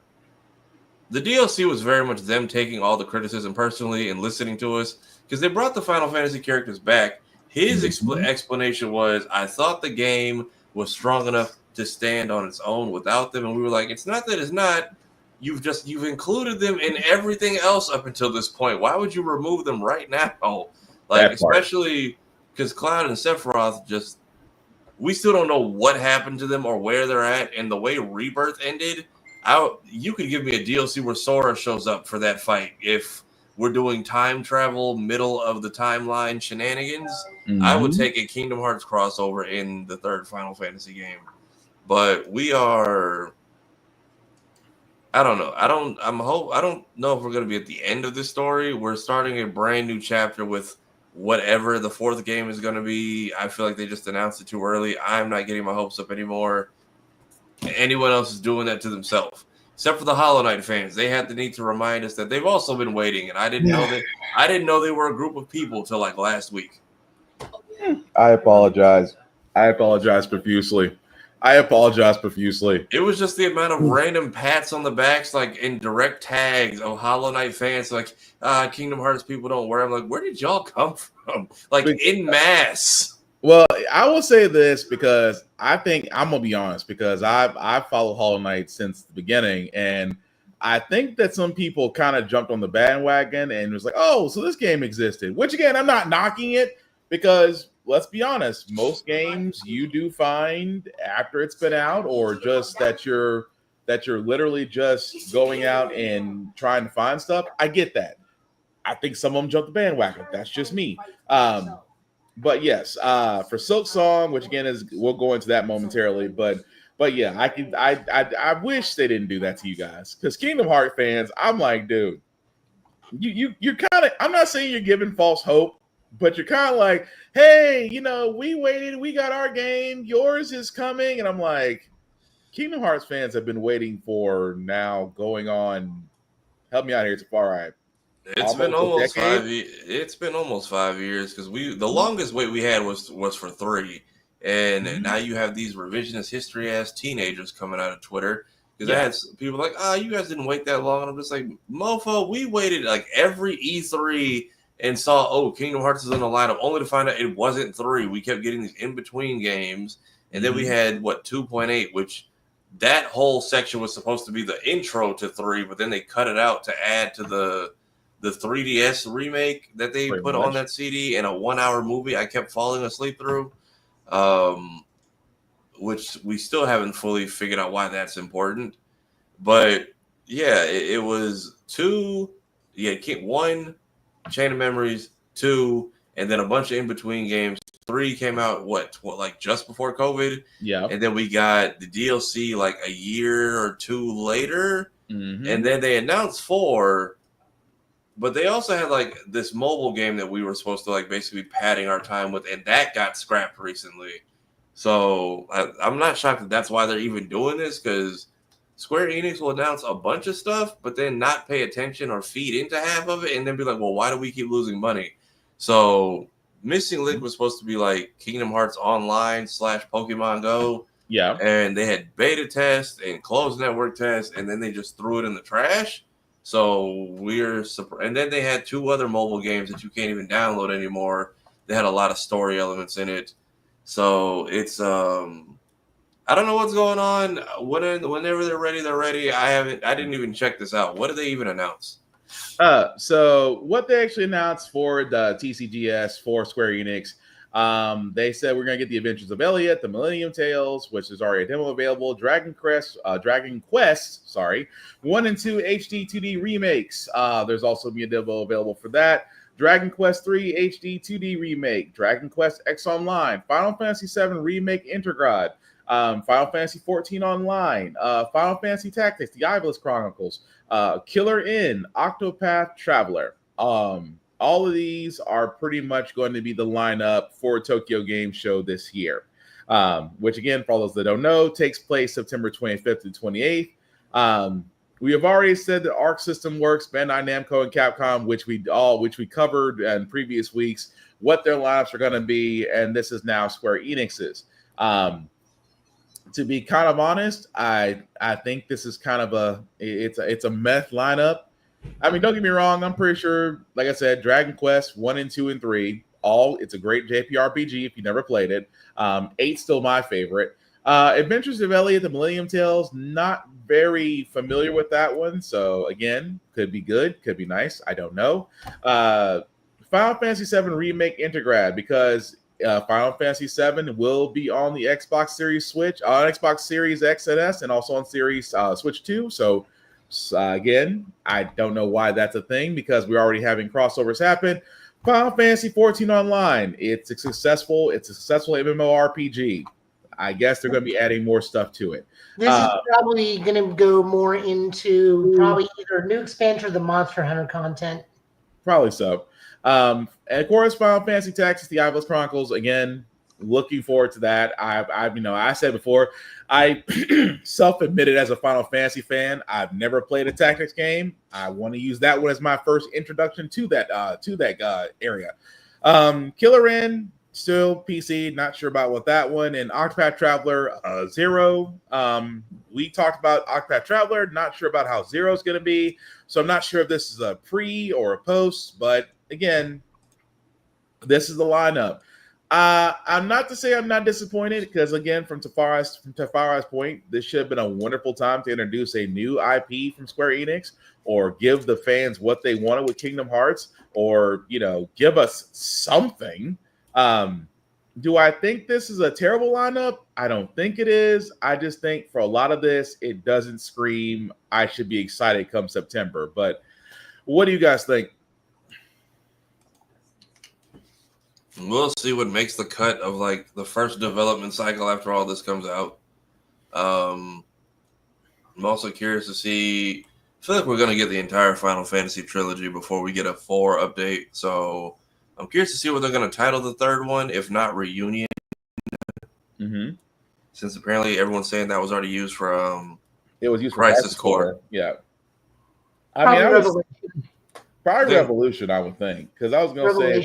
The DLC was very much them taking all the criticism personally and listening to us, because they brought the Final Fantasy characters back. His explanation was, I thought the game was strong enough to stand on its own without them. And we were like, it's not that it's not. You've included them in everything else up until this point. Why would you remove them right now? Like, especially because Cloud and Sephiroth we still don't know what happened to them or where they're at. And the way Rebirth ended, you could give me a DLC where Sora shows up for that fight. If we're doing time travel, middle of the timeline shenanigans, I would take a Kingdom Hearts crossover in the 3rd Final Fantasy game. But we are... I don't know. I don't know if we're going to be at the end of this story. We're starting a brand new chapter with whatever the 4th game is going to be. I feel like they just announced it too early. I'm not getting my hopes up anymore. Anyone else is doing that to themselves. Except for the Hollow Knight fans, they had the need to remind us that they've also been waiting, and I didn't know they were a group of people till like last week. I apologize. I apologize profusely. It was just the amount of random pats on the backs, like in direct tags of Hollow Knight fans, like Kingdom Hearts people don't wear. I'm like, where did y'all come from? Like in mass. Well, I will say this because I think I'm gonna be honest, because I've followed Hollow Knight since the beginning, and I think that some people kind of jumped on the bandwagon and was like, "Oh, so this game existed." Which again, I'm not knocking it, because let's be honest, most games you do find after it's been out, or just that you're literally just going out and trying to find stuff. I get that. I think some of them jumped the bandwagon. That's just me. But yes, for Silk Song, which again we'll go into that momentarily, but yeah, I wish they didn't do that to you guys, because Kingdom Hearts fans, I'm like, dude, you're kind of, I'm not saying you're giving false hope, but you're kind of like, hey, we waited, we got our game, yours is coming, and I'm like, Kingdom Hearts fans have been waiting for now going on. Help me out here, Tafari. It's been almost 5 years. It's been almost 5 years, because the longest wait we had was for 3, and now you have these revisionist history ass teenagers coming out of Twitter, because I had people like, you guys didn't wait that long, and I'm just like, mofo, we waited like every E3 and saw, Kingdom Hearts is in the lineup, only to find out it wasn't 3. We kept getting these in between games, and then we had 2.8, which that whole section was supposed to be the intro to 3, but then they cut it out to add to the 3DS remake that they put on that CD, and a 1-hour movie I kept falling asleep through, which we still haven't fully figured out why that's important. But yeah, it was 2, 1, Chain of Memories, 2, and then a bunch of in-between games. 3 came out, like just before COVID? Yeah. And then we got the DLC like a year or 2 later, and then they announced 4. But they also had like this mobile game that we were supposed to like basically padding our time with, and that got scrapped recently. So I'm not shocked that that's why they're even doing this, because Square-Enix will announce a bunch of stuff, but then not pay attention or feed into half of it, and then be like, well, why do we keep losing money? So Missing Link was supposed to be like Kingdom Hearts Online / Pokemon Go. Yeah. And they had beta tests and closed network tests, and then they just threw it in the trash. So we're surprised. And then they had 2 other mobile games that you can't even download anymore. They had a lot of story elements in it. So it's I don't know what's going on. Whenever they're ready, they're ready. I didn't even check this out. What did they even announce? So what they actually announced for the TCGS for Square Enix, they said we're gonna get the Adventures of Elliot, the Millennium Tales, which is already a demo available, Dragon Quest, 1 and 2 HD 2D remakes. There's also be a demo available for that. Dragon Quest 3 HD 2D remake, Dragon Quest X Online, Final Fantasy 7 remake Intergrad, Final Fantasy 14 Online, Final Fantasy Tactics, The Iblis Chronicles, Killer Inn, Octopath Traveler. All of these are pretty much going to be the lineup for Tokyo Game Show this year, which again, for all those that don't know, takes place September 25th to 28th. We have already said that Arc System Works, Bandai Namco, and Capcom, which we covered in previous weeks, what their lineups are going to be, and this is now Square Enix's. To be kind of honest, I think this is kind of a meth lineup. I mean, don't get me wrong. I'm pretty sure, like I said, Dragon Quest 1 and 2 and 3, it's a great JRPG if you never played it. 8's still my favorite. Adventures of Elliot, the Millennium Tales, not very familiar with that one. So again, could be good, could be nice. I don't know. Final Fantasy 7 Remake Intergrad, because Final Fantasy 7 will be on the Xbox Series Switch, on Xbox Series X and S, and also on Series Switch 2. So again, I don't know why that's a thing, because we're already having crossovers happen. Final Fantasy 14 Online, it's a successful MMORPG. I guess they're going to be adding more stuff to it. This is probably going to go more into probably either new expansion or the Monster Hunter content. Probably so. And of course, Final Fantasy Tactics, The Iblis Chronicles. Again, looking forward to that. I said before, I self-admitted as a Final Fantasy fan, I've never played a tactics game. I want to use that one as my first introduction to that area. Killer Inn, still PC, not sure about what that one. And Octopath Traveler 0. We talked about Octopath Traveler, not sure about how 0 is going to be. So I'm not sure if this is a pre or a post, but again, this is the lineup. I'm not to say I'm not disappointed, because again, from Tafara's point, this should have been a wonderful time to introduce a new IP from Square Enix, or give the fans what they wanted with Kingdom Hearts, or give us something. Do I think this is a terrible lineup? I don't think it is. I just think for a lot of this, it doesn't scream I should be excited come September. But what do you guys think? We'll see what makes the cut of like the first development cycle after all this comes out. I'm also curious to see. I feel like we're gonna get the entire Final Fantasy trilogy before we get a 4 update. So I'm curious to see what they're gonna title the third one, if not Reunion. Mm-hmm. Since apparently everyone's saying that was already used for it was used for Crisis Core. Yeah. Probably Probably Revolution, I would think, because I was going to say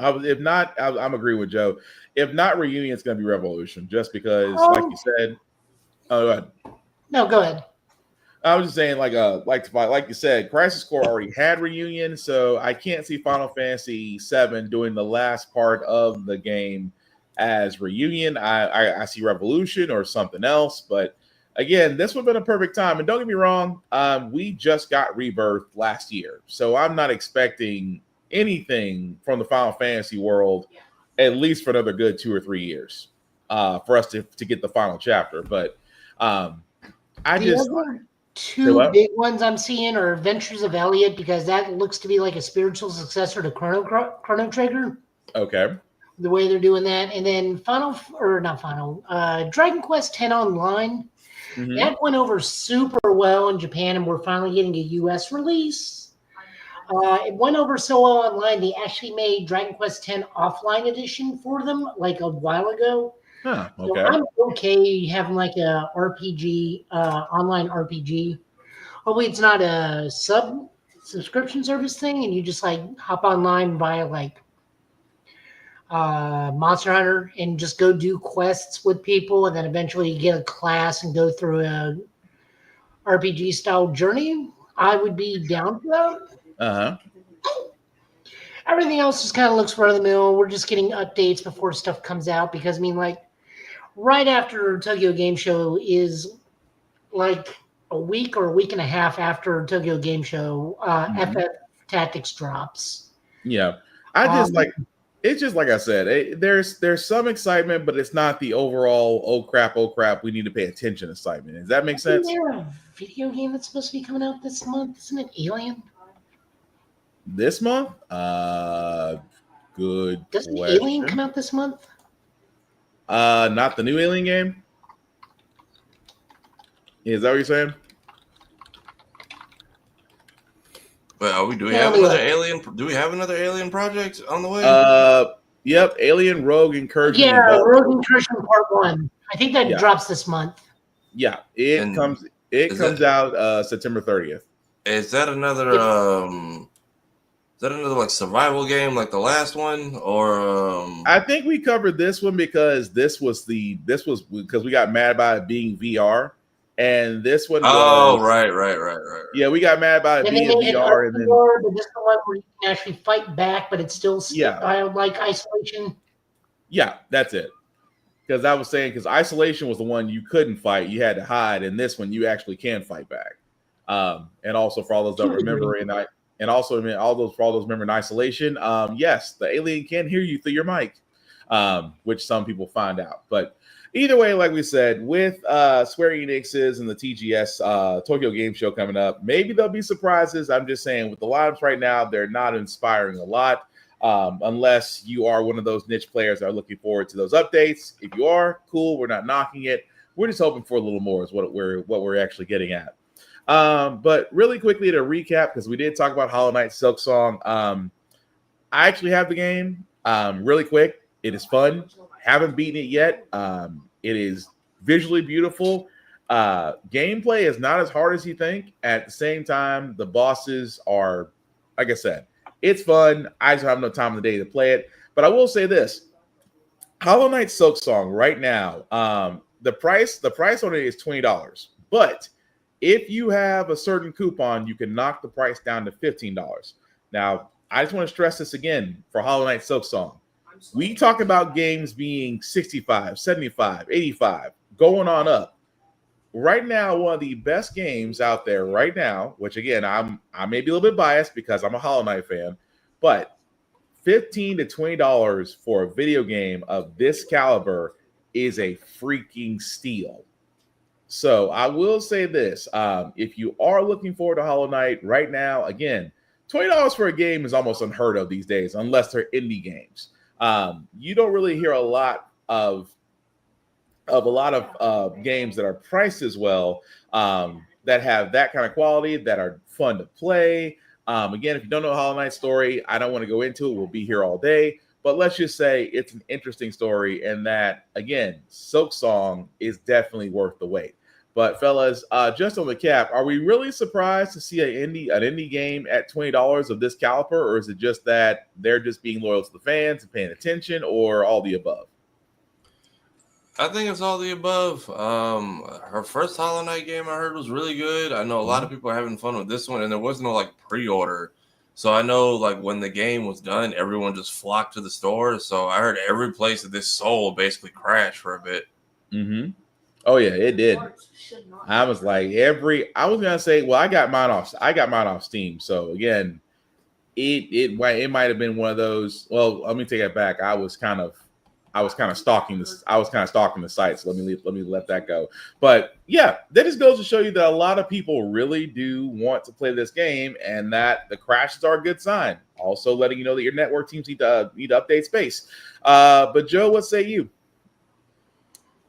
if not, I'm agreeing with Joe. If not Reunion, it's going to be Revolution, just because, like you said. Oh, go ahead. No, go ahead. I was just saying, like you said, Crisis Core already had Reunion, so I can't see Final Fantasy VII doing the last part of the game as Reunion. I see Revolution or something else, but again, this would have been a perfect time. And don't get me wrong, we just got Rebirth last year, so I'm not expecting anything from the Final Fantasy world, at least for another good 2 or 3 years, for us to get the final chapter. But two big ones I'm seeing are Adventures of Elliot, because that looks to be like a spiritual successor to Chrono Trigger. Okay. The way they're doing that. And then Dragon Quest X Online. Mm-hmm. That went over super well in Japan, and we're finally getting a US release. It went over so well online, they actually made Dragon Quest X offline edition for them like a while ago. Huh, okay. So I'm okay having like a RPG, online RPG. Hopefully it's not a subscription service thing, and you just like hop online via like Monster Hunter and just go do quests with people, and then eventually you get a class and go through a RPG style journey. I would be down for that. Uh-huh. Everything else just kind of looks run of the mill. We're just getting updates before stuff comes out because, I mean, like, right after Tokyo Game Show is like a week or a week and a half after Tokyo Game Show, FF Tactics drops. Yeah. I just it's just like I said, there's some excitement, but it's not the overall, oh crap, we need to pay attention excitement. Does that make sense? Isn't there a video game that's supposed to be coming out this month? Isn't it Alien? This month? Good Doesn't question. Alien come out this month? Not the new Alien game? Is that what you're saying? But do we have another Alien? Do we have another Alien project on the way? Yep, Alien Rogue Incursion. Yeah, Rogue Incursion Part 1. I think that drops this month. Yeah, it comes out September 30th. Is that another like survival game like the last one, or I think we covered this one because this was because we got mad about it being VR, and this one. Right. Yeah, we got mad about it being VR, and then but this is the one where you can actually fight back, but it's still like isolation. Yeah, that's it. Because I was saying, because isolation was the one you couldn't fight, you had to hide, and this one you actually can fight back. And also for all those that remember, and also for all those remember in isolation, yes, the alien can hear you through your mic, which some people find out. But either way, like we said, with Square-Enix's and the TGS Tokyo Game Show coming up, maybe there'll be surprises. I'm just saying, with the lineups right now, they're not inspiring a lot. Unless you are one of those niche players that are looking forward to those updates. If you are, cool. We're not knocking it. We're just hoping for a little more is what we're actually getting at. But really quickly to recap, because we did talk about Hollow Knight Silksong. I actually have the game. Really quick, it is fun. Haven't beaten it yet. It is visually beautiful. Gameplay is not as hard as you think. At the same time, the bosses are, like I said, it's fun. I just don't have no time of the day to play it. But I will say this. Hollow Knight Silksong right now, the price on it is $20. But if you have a certain coupon, you can knock the price down to $15. Now, I just want to stress this again for Hollow Knight Silksong. We talk about games being 65, 75, 85, going on up. Right now, one of the best games out there right now, which again, I may be a little bit biased because I'm a Hollow Knight fan, but $15 to $20 for a video game of this caliber is a freaking steal. So I will say this. If you are looking forward to Hollow Knight right now, again, $20 for a game is almost unheard of these days, unless they're indie games. You don't really hear a lot of games that are priced as well, that have that kind of quality, that are fun to play. Again, if you don't know Hollow Knight's story, I don't want to go into it. We'll be here all day. But let's just say it's an interesting story, and that, again, Silksong is definitely worth the wait. But fellas, just on the cap, are we really surprised to see an indie game at $20 of this caliber, or is it just that they're just being loyal to the fans and paying attention, or all the above? I think it's all the above. Her first Hollow Knight game I heard was really good. I know a lot of people are having fun with this one, and there was no like pre-order. So I know like when the game was done, everyone just flocked to the store. So I heard every place that this sold basically crashed for a bit. Mm-hmm. Oh yeah, it did. I was like I was gonna say, well, I got mine off Steam. So again, it might have been one of those. Well, let me take it back. I was kind of stalking this. I was kind of stalking the sites. Let me let that go. But yeah, that just goes to show you that a lot of people really do want to play this game, and that the crashes are a good sign. Also, letting you know that your network teams need to update space. But Joe, what say you?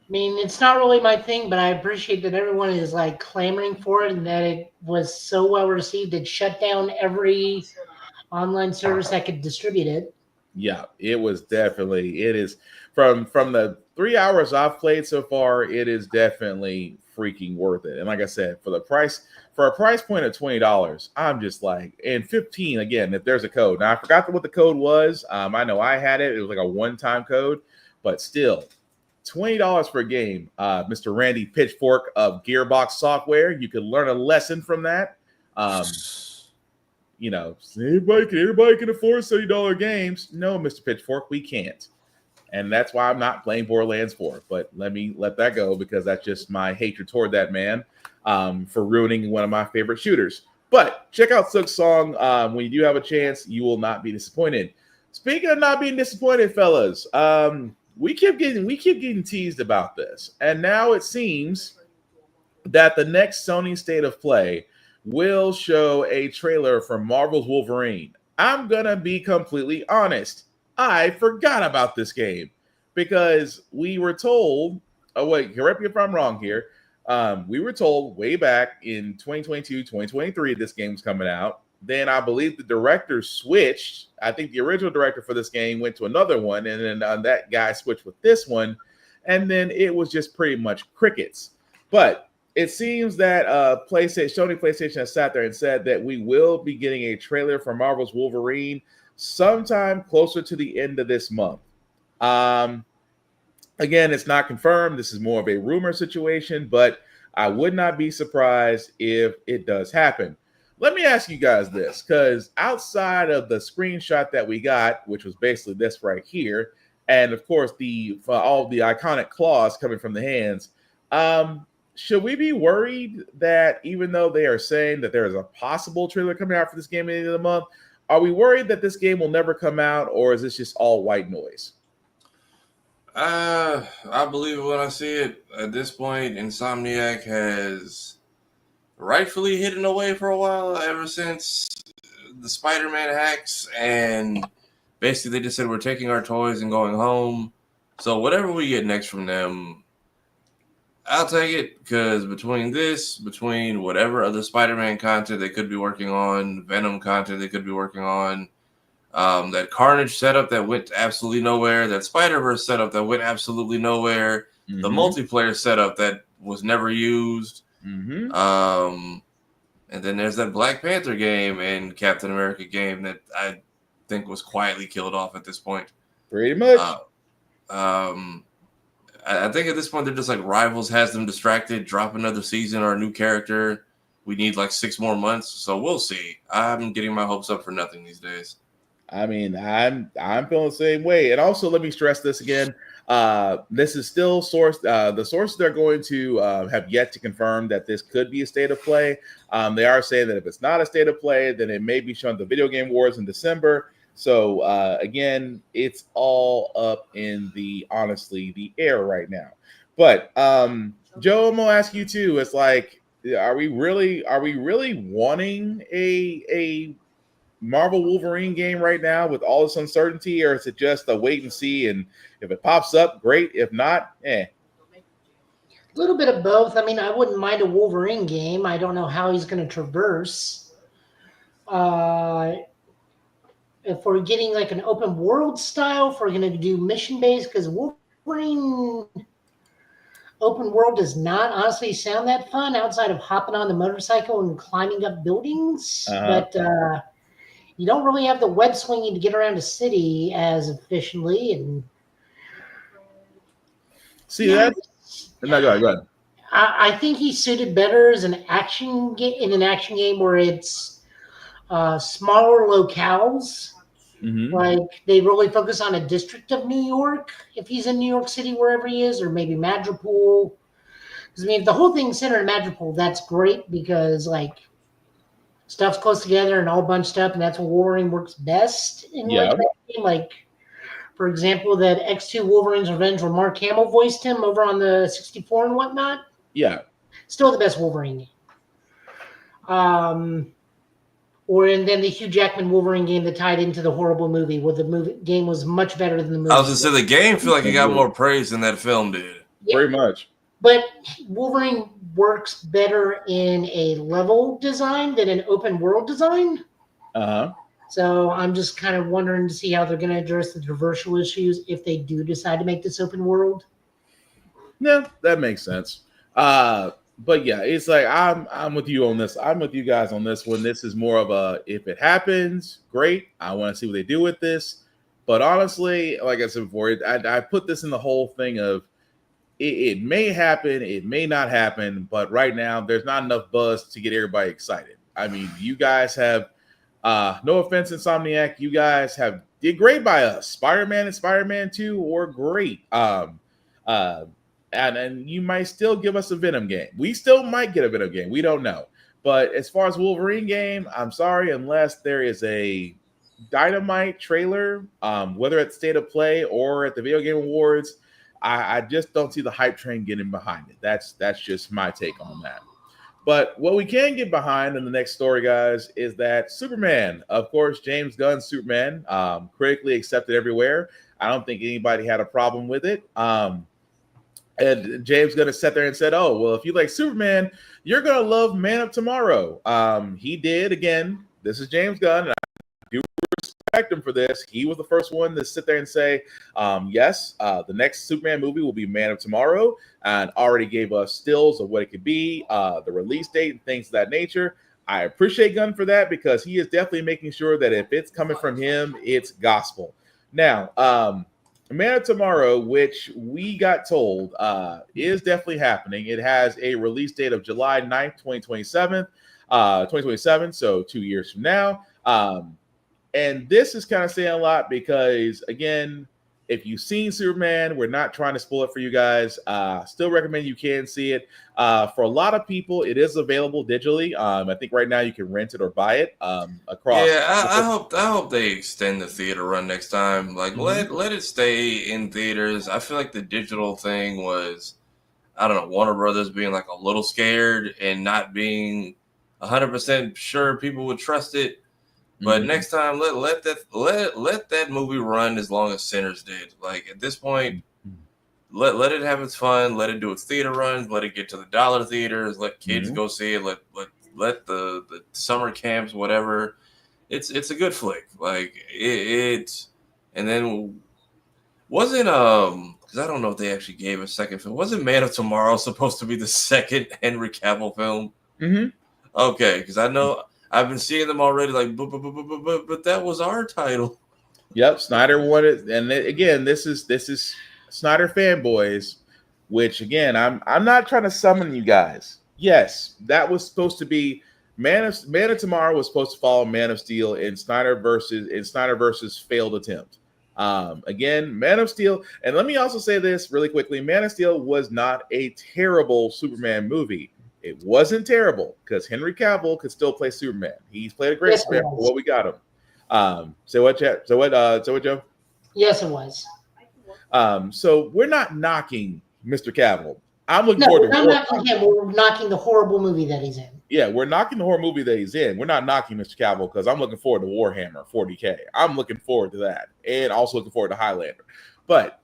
I mean, it's not really my thing, but I appreciate that everyone is like clamoring for it, and that it was so well received. It shut down every online service that could distribute it. Yeah, it was definitely. It is from the 3 hours I've played so far. It is definitely freaking worth it. And like I said, for a price point of $20, I'm just like, and 15 again. If there's a code, now I forgot what the code was. I know I had it. It was like a one-time code, but still, $20 for a game. Mr. Randy Pitchfork of Gearbox Software. You could learn a lesson from that. You know, everybody can afford $70 games. No, Mr. Pitchfork, we can't. And that's why I'm not playing Borderlands 4. But let that go, because that's just my hatred toward that man for ruining one of my favorite shooters. But check out Silk Song when you do have a chance. You will not be disappointed. Speaking of not being disappointed, fellas, we keep getting teased about this, and now it seems that the next Sony State of Play will show a trailer for Marvel's Wolverine. I'm gonna be completely honest. I forgot about this game because we were told. Oh wait, correct me if I'm wrong here. We were told way back in 2022, 2023, this game was coming out. Then I believe the director switched. I think the original director for this game went to another one, and then that guy switched with this one, and then it was just pretty much crickets. But it seems that Sony PlayStation has sat there and said that we will be getting a trailer for Marvel's Wolverine sometime closer to the end of this month. Again, it's not confirmed. This is more of a rumor situation, but I would not be surprised if it does happen. Let me ask you guys this, because outside of the screenshot that we got, which was basically this right here, and of course all the iconic claws coming from the hands, should we be worried that even though they are saying that there is a possible trailer coming out for this game at the end of the month, are we worried that this game will never come out, or is this just all white noise? I believe it when I see it. At this point, Insomniac has rightfully hidden away for a while, ever since the Spider-Man hacks, and basically they just said we're taking our toys and going home. So whatever we get next from them, I'll take it, because between whatever other Spider-Man content they could be working on, Venom content they could be working on, that Carnage setup that went absolutely nowhere, that Spider-Verse setup that went absolutely nowhere, the multiplayer setup that was never used, and then there's that Black Panther game and Captain America game that I think was quietly killed off at this point. Pretty much. I think at this point they're just like, Rivals has them distracted. Drop another season or a new character. We need like 6 more months, so we'll see. I'm getting my hopes up for nothing these days. I mean, I'm feeling the same way. And also, let me stress this again. This is still sourced. The sources they're going to have yet to confirm that this could be a state of play. They are saying that if it's not a state of play, then it may be shown at the Video Game Awards in December. So again, it's all up in the air right now. But Joe, I'm gonna ask you too. It's like, are we really wanting a Marvel Wolverine game right now with all this uncertainty, or is it just a wait and see? And if it pops up, great. If not, A little bit of both. I mean, I wouldn't mind a Wolverine game. I don't know how he's going to traverse. If we're getting like an open world style, if we're going to do mission based, because Wolverine open world does not honestly sound that fun outside of hopping on the motorcycle and climbing up buildings. But you don't really have the web swinging to get around a city as efficiently. And see that? No, go ahead. I think he's suited better as an action game where it's smaller locales. Like they really focus on a district of New York if he's in New York City, wherever he is, or maybe Madripoor. Because I mean, if the whole thing's centered in Madripoor, that's great because like stuff's close together and all bunched up, and that's when Wolverine works best in like that game. Like, for example, that X2 Wolverine's Revenge where Mark Hamill voiced him over on the 64 and whatnot. Yeah. Still the best Wolverine game. And then the Hugh Jackman Wolverine game that tied into the horrible movie, where the game was much better than the movie. I was going to say, the game feel like it got more praise than that film did. Yeah. Very much. But Wolverine works better in a level design than an open world design. So I'm just kind of wondering to see how they're going to address the traversal issues if they do decide to make this open world. Yeah, that makes sense. But yeah, it's like I'm with you on this. I'm with you guys on this one. This is more of a, if it happens, great. I want to see what they do with this. But honestly, like I said before, I put this in the whole thing of it may happen, it may not happen. But right now, there's not enough buzz to get everybody excited. I mean, you guys have no offense, Insomniac, you guys have did great by us. Spider-Man and Spider-Man 2 were great. Uh, and you might still give us a Venom game. We still might get a Venom game. We don't know. But as far as Wolverine game, I'm sorry, unless there is a Dynamite trailer, whether at State of Play or at the Video Game Awards, I just don't see the hype train getting behind it. That's just my take on that. But what we can get behind in the next story, guys, is that Superman, of course, James Gunn's Superman, critically accepted everywhere. I don't think anybody had a problem with it. And James Gunn sat there and said, "Oh, well, if you like Superman, you're gonna love Man of Tomorrow." He did again. This is James Gunn. And I do respect him for this. He was the first one to sit there and say, "Yes, the next Superman movie will be Man of Tomorrow," and already gave us stills of what it could be, the release date, and things of that nature. I appreciate Gunn for that because he is definitely making sure that if it's coming from him, it's gospel. Now, Man of Tomorrow, which we got told is definitely happening. It has a release date of July 9th, 2027, so 2 years from now. And this is kind of saying a lot because, again, if you've seen Superman, we're not trying to spoil it for you guys. Still recommend you can see it. For a lot of people, it is available digitally. I think right now you can rent it or buy it across. Yeah, I hope they extend the theater run next time. Like, let it stay in theaters. I feel like the digital thing was, I don't know, Warner Brothers being like a little scared and not being 100% sure people would trust it. But next time, let that movie run as long as Sinners did. Like at this point, let it have its fun. Let it do its theater runs. Let it get to the dollar theaters. Let kids go see it. Let the summer camps, whatever. It's a good flick. Like it's and then wasn't because I don't know if they actually gave a second film. Wasn't Man of Tomorrow supposed to be the second Henry Cavill film? Okay, because I know. I've been seeing them already, like, but that was our title. Yep, Snyder wanted, and again, this is Snyder fanboys, which again, I'm not trying to summon you guys. Yes, that was supposed to be Man of Tomorrow was supposed to follow Man of Steel in Snyder versus failed attempt. Again, Man of Steel, and let me also say this really quickly: Man of Steel was not a terrible Superman movie. It wasn't terrible because Henry Cavill could still play Superman. He's played a great Superman for what we got him. Say what, Chad? So what, Joe? Yes, it was. So we're not knocking Mr. Cavill. I'm looking No, forward we're to not knocking him. We're knocking the horrible movie that he's in. Yeah, we're knocking the horror movie that he's in. We're not knocking Mr. Cavill because I'm looking forward to Warhammer 40K. I'm looking forward to that, and also looking forward to Highlander. But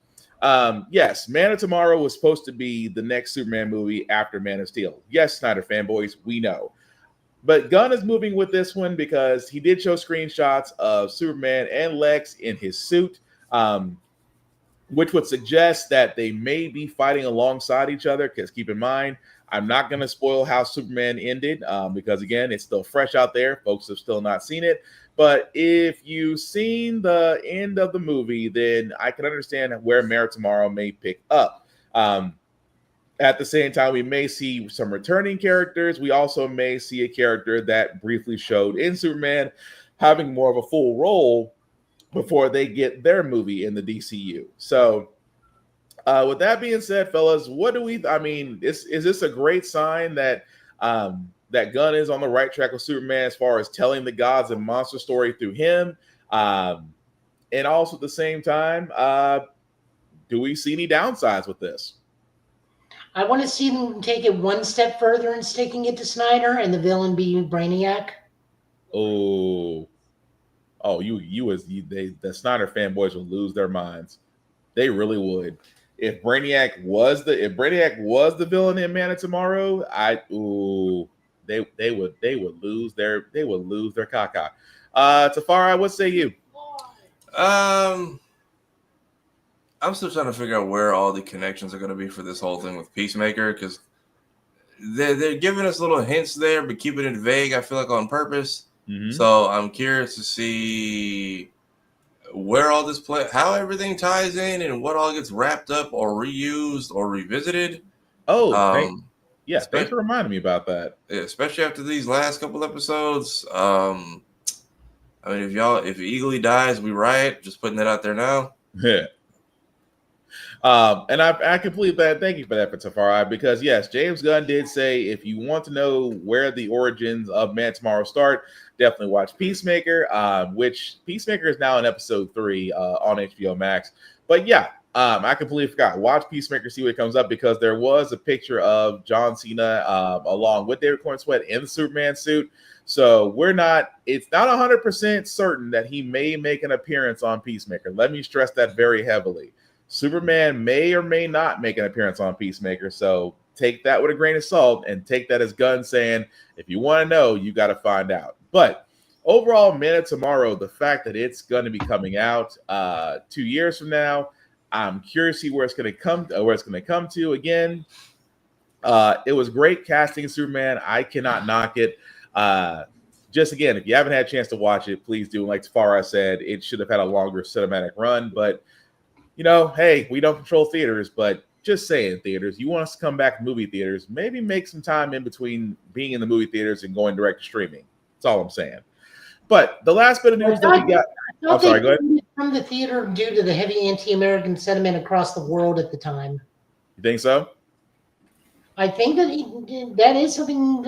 yes, Man of Tomorrow was supposed to be the next Superman movie after Man of Steel. Yes, Snyder fanboys, we know. But Gunn is moving with this one because he did show screenshots of Superman and Lex in his suit, which would suggest that they may be fighting alongside each other. Because keep in mind, I'm not going to spoil how Superman ended because, again, it's still fresh out there. Folks have still not seen it. But if you've seen the end of the movie, then I can understand where Man of Tomorrow may pick up. At the same time, we may see some returning characters. We also may see a character that briefly showed in Superman having more of a full role before they get their movie in the DCU. So with that being said, fellas, what do we? I mean, is this a great sign that that Gunn is on the right track with Superman as far as telling the gods and monster story through him? And also at the same time, do we see any downsides with this? I want to see them take it one step further and sticking it to Snyder and the villain be Brainiac. The Snyder fanboys would lose their minds. They really would. If Brainiac was the villain in Man of Tomorrow, they would lose their caca. Tafara, what say you? I'm still trying to figure out where all the connections are going to be for this whole thing with Peacemaker, because they're giving us little hints there, but keeping it vague, I feel like on purpose. So I'm curious to see where all this how everything ties in and what all gets wrapped up or reused or revisited. Yeah, thanks for reminding me about that. Yeah, especially after these last couple episodes. I mean, if Eagly dies, we riot. Just putting that out there now. Yeah. And I completely thank you for that, Tafari, because yes, James Gunn did say if you want to know where the origins of Man Tomorrow start, definitely watch Peacemaker, which Peacemaker is now in episode 3 on HBO Max. But yeah, I completely forgot. Watch Peacemaker, see what comes up, because there was a picture of John Cena along with David Corn Sweat in the Superman suit. So it's not 100% certain that he may make an appearance on Peacemaker. Let me stress that very heavily. Superman may or may not make an appearance on Peacemaker. So take that with a grain of salt and take that as Gunn saying, if you want to know, you got to find out. But overall, Man of Tomorrow, the fact that it's going to be coming out 2 years from now, I'm curious to see where it's going to come to again. It was great casting Superman. I cannot knock it. Just again, if you haven't had a chance to watch it, please do. Like Tafara said, it should have had a longer cinematic run, but hey, we don't control theaters, but just saying, theaters, you want us to come back to movie theaters, maybe make some time in between being in the movie theaters and going direct to streaming. That's all I'm saying. But the last bit of news that we got. I'm sorry, go ahead. From the theater due to the heavy anti-American sentiment across the world at the time. You think so? I think that is something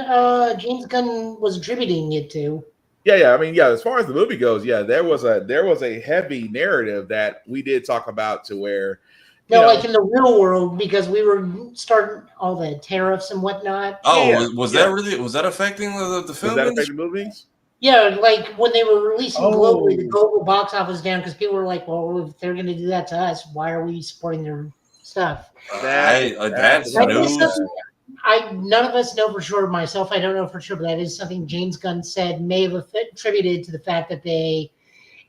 James Gunn was attributing it to. Yeah. I mean, yeah. As far as the movie goes, yeah, there was a heavy narrative that we did talk about to where. Like in the real world, because we were starting all the tariffs and whatnot. Oh, was that affecting the film? Was that affecting movies? Yeah, like when they were releasing globally, the global box office down because people were like, "Well, if they're going to do that to us, why are we supporting their stuff?" That's news. None of us know for sure. Myself, I don't know for sure, but that is something James Gunn said may have attributed to the fact that they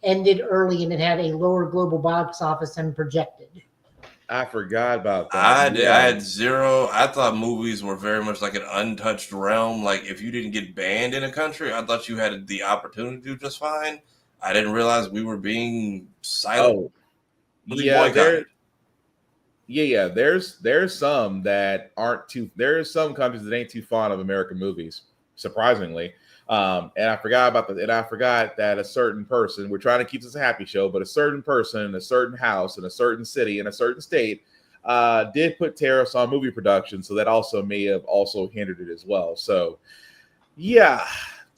ended early and it had a lower global box office than projected. I forgot about that. I had zero. I thought movies were very much like an untouched realm. Like if you didn't get banned in a country, I thought you had the opportunity to do just fine. I didn't realize we were being silent. Boycotted. Yeah. There's some that aren't too. There's some countries that ain't too fond of American movies, surprisingly. And I forgot that a certain person, we're trying to keep this a happy show, but a certain person in a certain house in a certain city in a certain state did put tariffs on movie production. So that also may have also hindered it as well. So, yeah.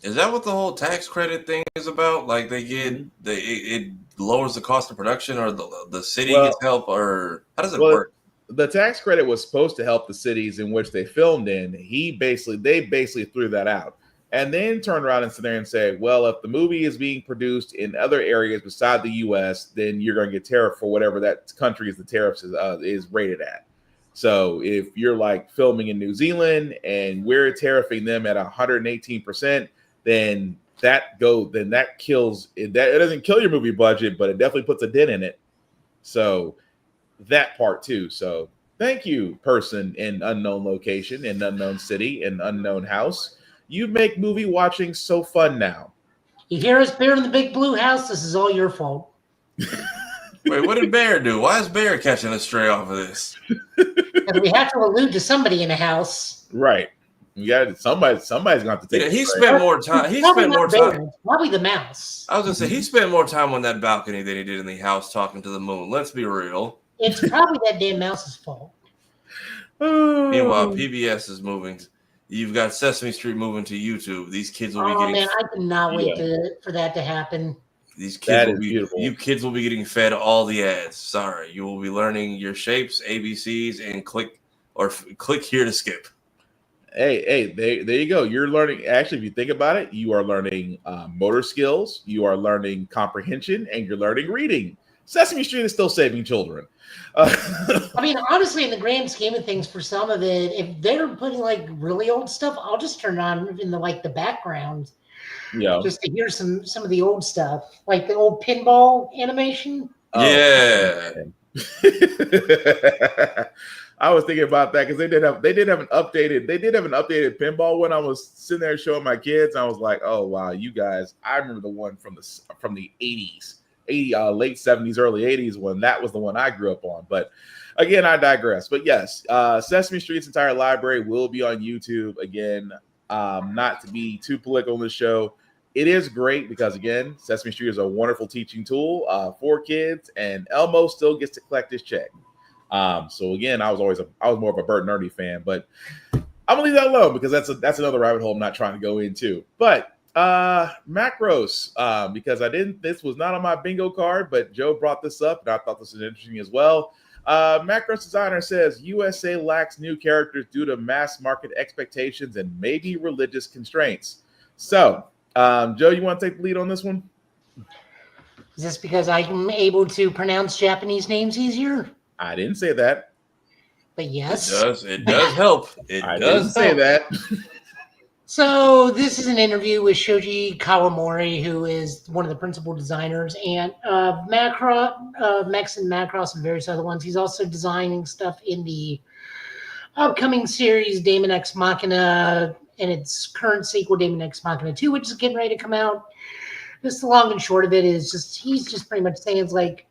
Is that what the whole tax credit thing is about? Like they get it lowers the cost of production, or the city gets help, or how does it work? The tax credit was supposed to help the cities in which they filmed in. They basically threw that out. And then turn around and sit there and say, well, if the movie is being produced in other areas beside the U.S., then you're going to get tariff for whatever that country's the tariffs is rated at. So if you're like filming in New Zealand and we're tariffing them at 118%, then that kills it. It doesn't kill your movie budget, but it definitely puts a dent in it. So that part too. So thank you, person in unknown location, in unknown city, in unknown house. You make movie watching so fun now. You hear us, Bear in the Big Blue House? This is all your fault. Wait, what did Bear do? Why is Bear catching a stray off of this? Because we have to allude to somebody in the house. Right. You got somebody's going to have to take. Yeah, he spent more time. He spent more time. Probably the mouse. I was going to say he spent more time on that balcony than he did in the house talking to the moon. Let's be real. It's probably that damn mouse's fault. Meanwhile, PBS is moving. You've got Sesame Street moving to YouTube. These kids will be getting. Oh man, I cannot wait for that to happen. These kids will be beautiful. You kids will be getting fed all the ads. Sorry, you will be learning your shapes, ABCs, and click here to skip. Hey, there you go. You're learning. Actually, if you think about it, you are learning motor skills, you are learning comprehension, and you're learning reading. Sesame Street is still saving children. I mean, honestly, in the grand scheme of things, for some of it, if they're putting like really old stuff, I'll just turn on in the background, just to hear some of the old stuff, like the old pinball animation. Yeah. I was thinking about that because they did have an updated pinball when I was sitting there showing my kids. And I was like, oh wow, you guys! I remember the one from the 80s. Late 70s, early 80s when that was the one I grew up on. But Again, I digress. But yes, Sesame Street's entire library will be on YouTube. Again, not to be too political on this show. It is great because, again, Sesame Street is a wonderful teaching tool for kids, and Elmo still gets to collect his check. So again, I was more of a Bert and Ernie fan, but I'm gonna leave that alone because that's another rabbit hole I'm not trying to go into. But macros, because this was not on my bingo card, but Joe brought this up, and I thought this was interesting as well. Macros designer says USA lacks new characters due to mass market expectations and maybe religious constraints. So, Joe, you want to take the lead on this one? Is this because I'm able to pronounce Japanese names easier? I didn't say that. But yes. It does help. I didn't say that. So this is an interview with Shoji Kawamori, who is one of the principal designers, and Mechs and Macross and various other ones. He's also designing stuff in the upcoming series Daemon X Machina and its current sequel, Daemon X Machina 2, which is getting ready to come out. Just the long and short of it is he's just pretty much saying it's like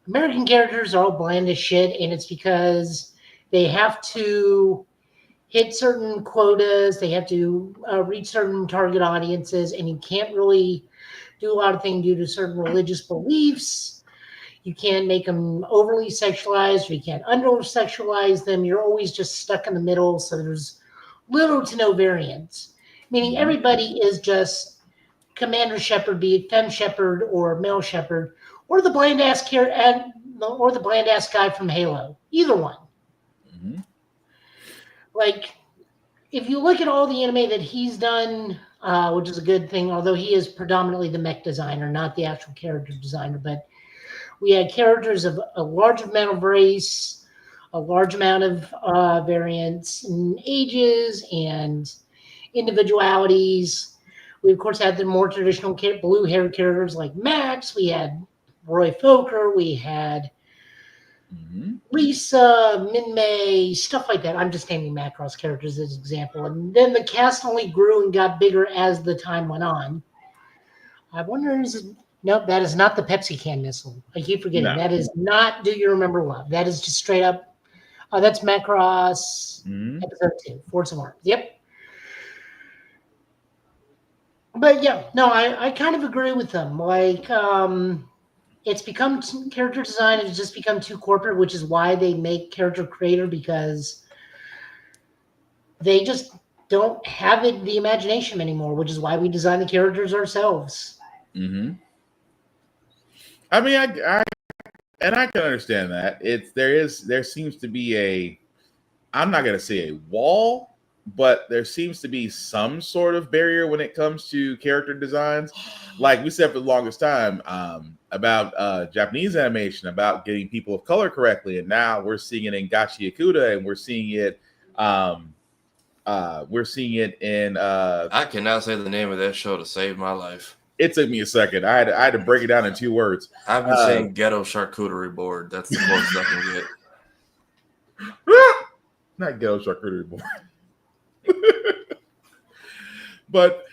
American characters are all bland as shit, and it's because they have to hit certain quotas, they have to reach certain target audiences, and you can't really do a lot of things due to certain religious beliefs. You can't make them overly sexualized, or you can't under-sexualize them. You're always just stuck in the middle, so there's little to no variance. Meaning everybody is just Commander Shepard, be it Femme Shepard or Male Shepard, or the bland-ass guy from Halo. Either one. Mm-hmm. Like, if you look at all the anime that he's done, which is a good thing, although he is predominantly the mech designer, not the actual character designer, but we had characters of a large amount of race, a large amount of variance in ages and individualities. We, of course, had the more traditional blue-haired characters like Max. We had Roy Fokker. We had Lisa, Min-May, stuff like that. I'm just naming Macross characters as an example. And then the cast only grew and got bigger as the time went on. I wonder, nope, that is not the Pepsi can missile. I keep forgetting. No. That is not Do You Remember Love. That is just straight up, that's Macross episode 2, Force of Arms. Yep. But yeah, no, I kind of agree with them. Like, it's become character design has just become too corporate, which is why they make character creator, because they just don't have the imagination anymore, which is why we design the characters ourselves. Mm-hmm. I mean, I can understand that. There seems to be I'm not gonna say a wall, but there seems to be some sort of barrier when it comes to character designs. Like we said for the longest time about Japanese animation, about getting people of color correctly, and now we're seeing it in Gachi Yakuda, and we're seeing it in I cannot say the name of that show to save my life. It took me a second. I had to break it down in 2 words. I've been saying ghetto charcuterie board. That's the closest I can get. Not ghetto charcuterie board. but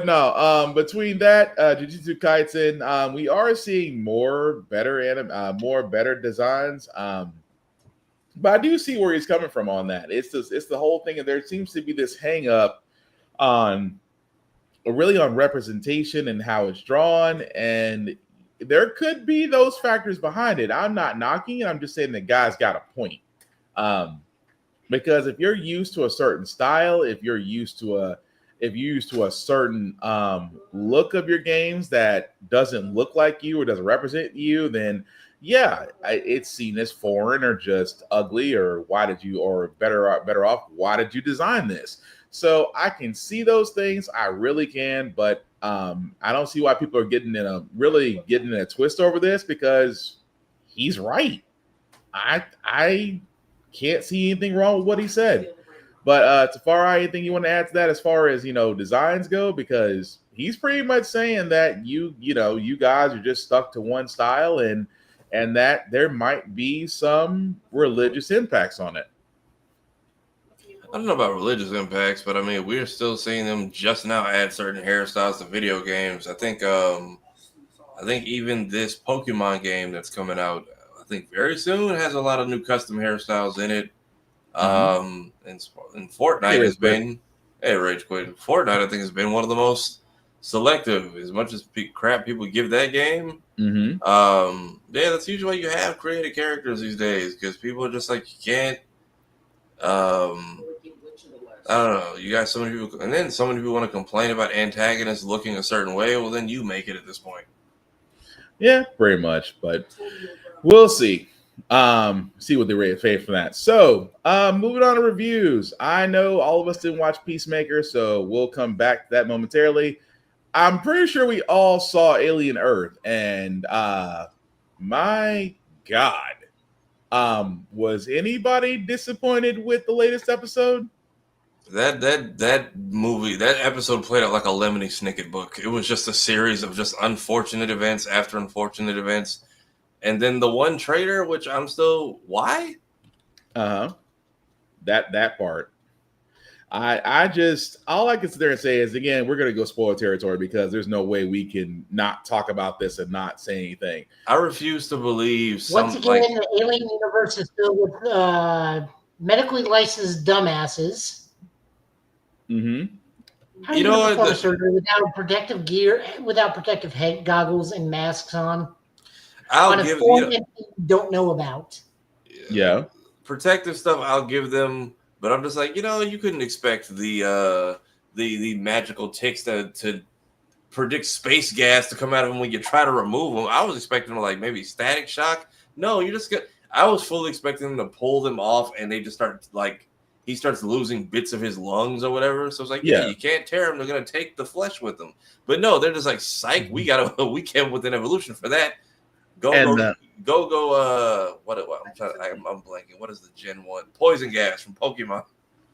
no, between that, Jujutsu Kaisen, we are seeing more better designs. But I do see where he's coming from on that. It's the whole thing, and there seems to be this hang up on representation and how it's drawn, and there could be those factors behind it. I'm not knocking it. I'm just saying the guy's got a point. Because if you're used to a certain style, if you're used to a certain look of your games that doesn't look like you or doesn't represent you, then yeah, it's seen as foreign or just ugly, or better off, why did you design this? So I can see those things, I really can, but I don't see why people are getting in a twist over this, because he's right. I can't see anything wrong with what he said. But Tafari, anything you want to add to that as far as designs go? Because he's pretty much saying that you guys are just stuck to one style, and that there might be some religious impacts on it. I don't know about religious impacts, but I mean, we're still seeing them just now add certain hairstyles to video games. I think even this Pokemon game that's coming out, I think very soon. It has a lot of new custom hairstyles in it. And Fortnite has been rage quit. Fortnite, I think, has been one of the most selective. As much as crap people give that game, that's usually why you have creative characters these days, because people are just like, you can't. I don't know. You got so many people, and then so many people want to complain about antagonists looking a certain way. Well, then you make it at this point. Yeah, pretty much. But we'll see. See what they rate from that. So, moving on to reviews. I know all of us didn't watch Peacemaker, so we'll come back to that momentarily. I'm pretty sure we all saw Alien Earth, and my God, was anybody disappointed with the latest episode? That movie, that episode played out like a Lemony Snicket book. It was just a series of just unfortunate events after unfortunate events. And then the one traitor, which I'm still, why? That part. I just, all I can sit there and say is, again, we're going to go spoil territory because there's no way we can not talk about this and not say anything. I refuse to believe Once again, the Alien universe is filled with medically licensed dumbasses. How do you know perform surgery without protective gear, without protective head goggles and masks on? I'll give you don't know about. Yeah, protective stuff. I'll give them, but I'm just like, you couldn't expect the magical ticks to predict space gas to come out of them when you try to remove them. I was expecting like maybe static shock. No, you just I was fully expecting them to pull them off, and they just start like. He starts losing bits of his lungs or whatever. So it's like, yeah, you can't tear them. They're gonna take the flesh with them. But no, they're just like, psych. We got a weekend within evolution for that. Go. I'm blanking. What is the Gen 1? Poison gas from Pokemon.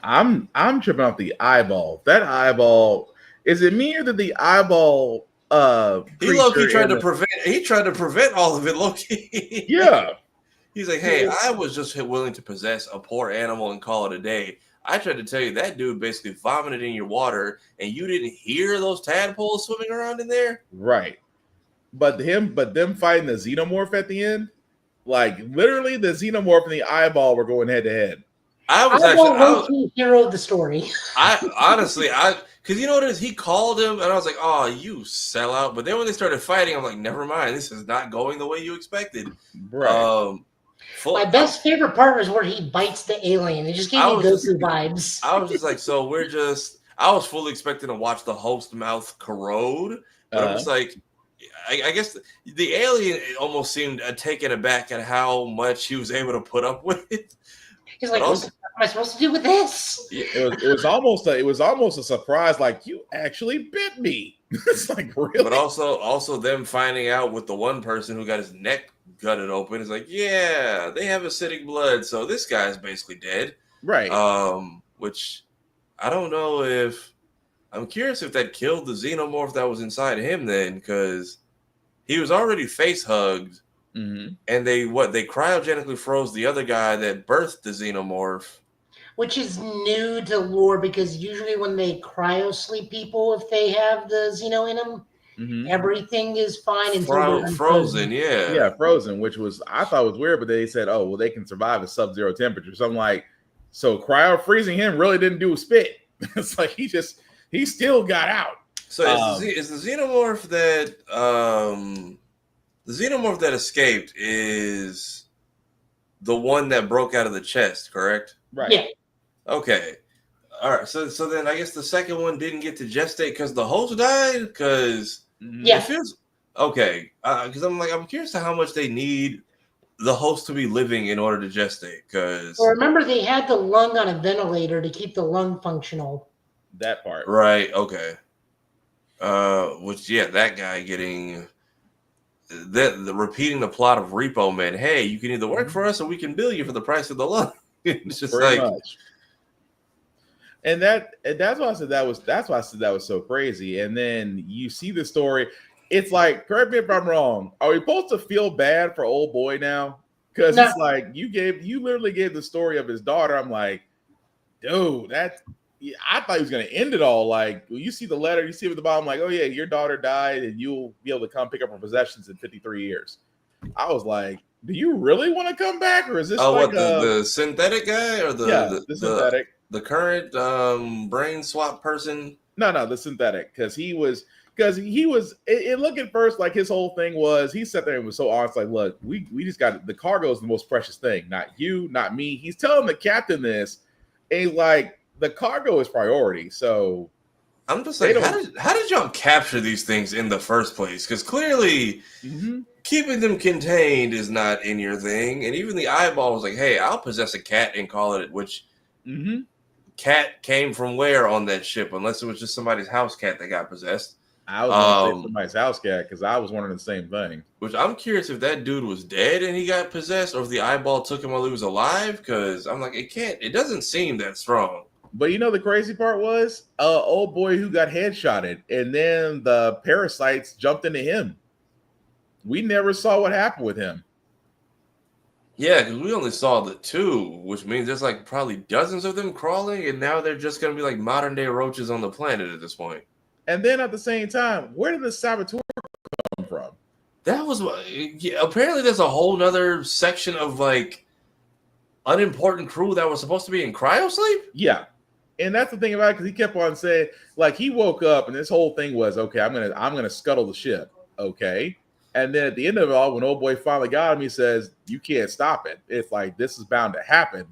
I'm tripping off the eyeball. That eyeball, is it me or did the eyeball he Loki tried to prevent all of it, Loki. Yeah. He's like, hey, I was just willing to possess a poor animal and call it a day. I tried to tell you that dude basically vomited in your water, and you didn't hear those tadpoles swimming around in there? Right. But them fighting the xenomorph at the end, like literally the xenomorph and the eyeball were going head to head. I was the hero of the story. Because you know what it is? He called him, and I was like, oh, you sellout. But then when they started fighting, I'm like, never mind. This is not going the way you expected. Right. My best favorite part was where he bites the alien. It just gave me Goku vibes. I was just like, I was fully expecting to watch the host mouth corrode. But I was like, I guess the alien almost seemed taken aback at how much he was able to put up with it. He's like, what am I supposed to do with this? It was almost a surprise, like, you actually bit me. It's like, really? But also them finding out with the one person who got his neck gutted open is like, yeah, they have acidic blood, so this guy's basically dead. Right. Which I don't know if I'm curious if that killed the xenomorph that was inside him then, because he was already face hugged. And they cryogenically froze the other guy that birthed the xenomorph. Which is new to lore, because usually when they cryo sleep people, if they have the xeno in them, everything is fine until frozen. Yeah, frozen, which I thought was weird, but they said, oh, well, they can survive at sub-zero temperature. So I'm like, so cryo freezing him really didn't do a spit. It's like he still got out. So is the xenomorph that the xenomorph that escaped is the one that broke out of the chest, correct? Right. Yeah. Okay. All right. So then I guess the second one didn't get to gestate because the host died. Because it feels okay. Because I'm curious to how much they need the host to be living in order to gestate. Because remember, they had the lung on a ventilator to keep the lung functional. That part. Right. Okay. That guy getting. Repeating the plot of Repo Man. Hey, you can either work for us or we can bill you for the price of the lung. It's just pretty much. And that's why I said that was so crazy. And then you see the story. It's like, correct me if I'm wrong. Are we supposed to feel bad for old boy now? Because it's like you literally gave the story of his daughter. I'm like, dude, I thought he was going to end it all. Like, you see the letter, you see at the bottom, like, oh yeah, your daughter died, and you'll be able to come pick up her possessions in 53 years. I was like, do you really want to come back, or is this Oh, like what the synthetic guy or the synthetic? the current brain swap person? No, the synthetic, because he was. It looked at first like his whole thing was he sat there and was so honest, like, look, we just got the cargo is the most precious thing, not you, not me. He's telling the captain this, and he's like, the cargo is priority. So I'm just like, how did y'all capture these things in the first place? Because clearly keeping them contained is not in your thing. And even the eyeball was like, hey, I'll possess a cat and call it, which cat came from where on that ship, unless it was just somebody's house cat that got possessed. I was going to say somebody's house cat because I was wondering the same thing. Which I'm curious if that dude was dead and he got possessed, or if the eyeball took him while he was alive. Because I'm like, it doesn't seem that strong. But you know the crazy part was, old boy who got headshotted, and then the parasites jumped into him. We never saw what happened with him. Yeah, because we only saw the two, which means there's like probably dozens of them crawling, and now they're just going to be like modern day roaches on the planet at this point. And then at the same time, where did the saboteur come from? That was apparently there's a whole nother section of like unimportant crew that was supposed to be in cryo sleep. Yeah, and that's the thing about it, because he kept on saying, like, he woke up and this whole thing was, okay, I'm gonna scuttle the ship, okay. And then at the end of it all, when old boy finally got him, he says, you can't stop it. It's like, this is bound to happen.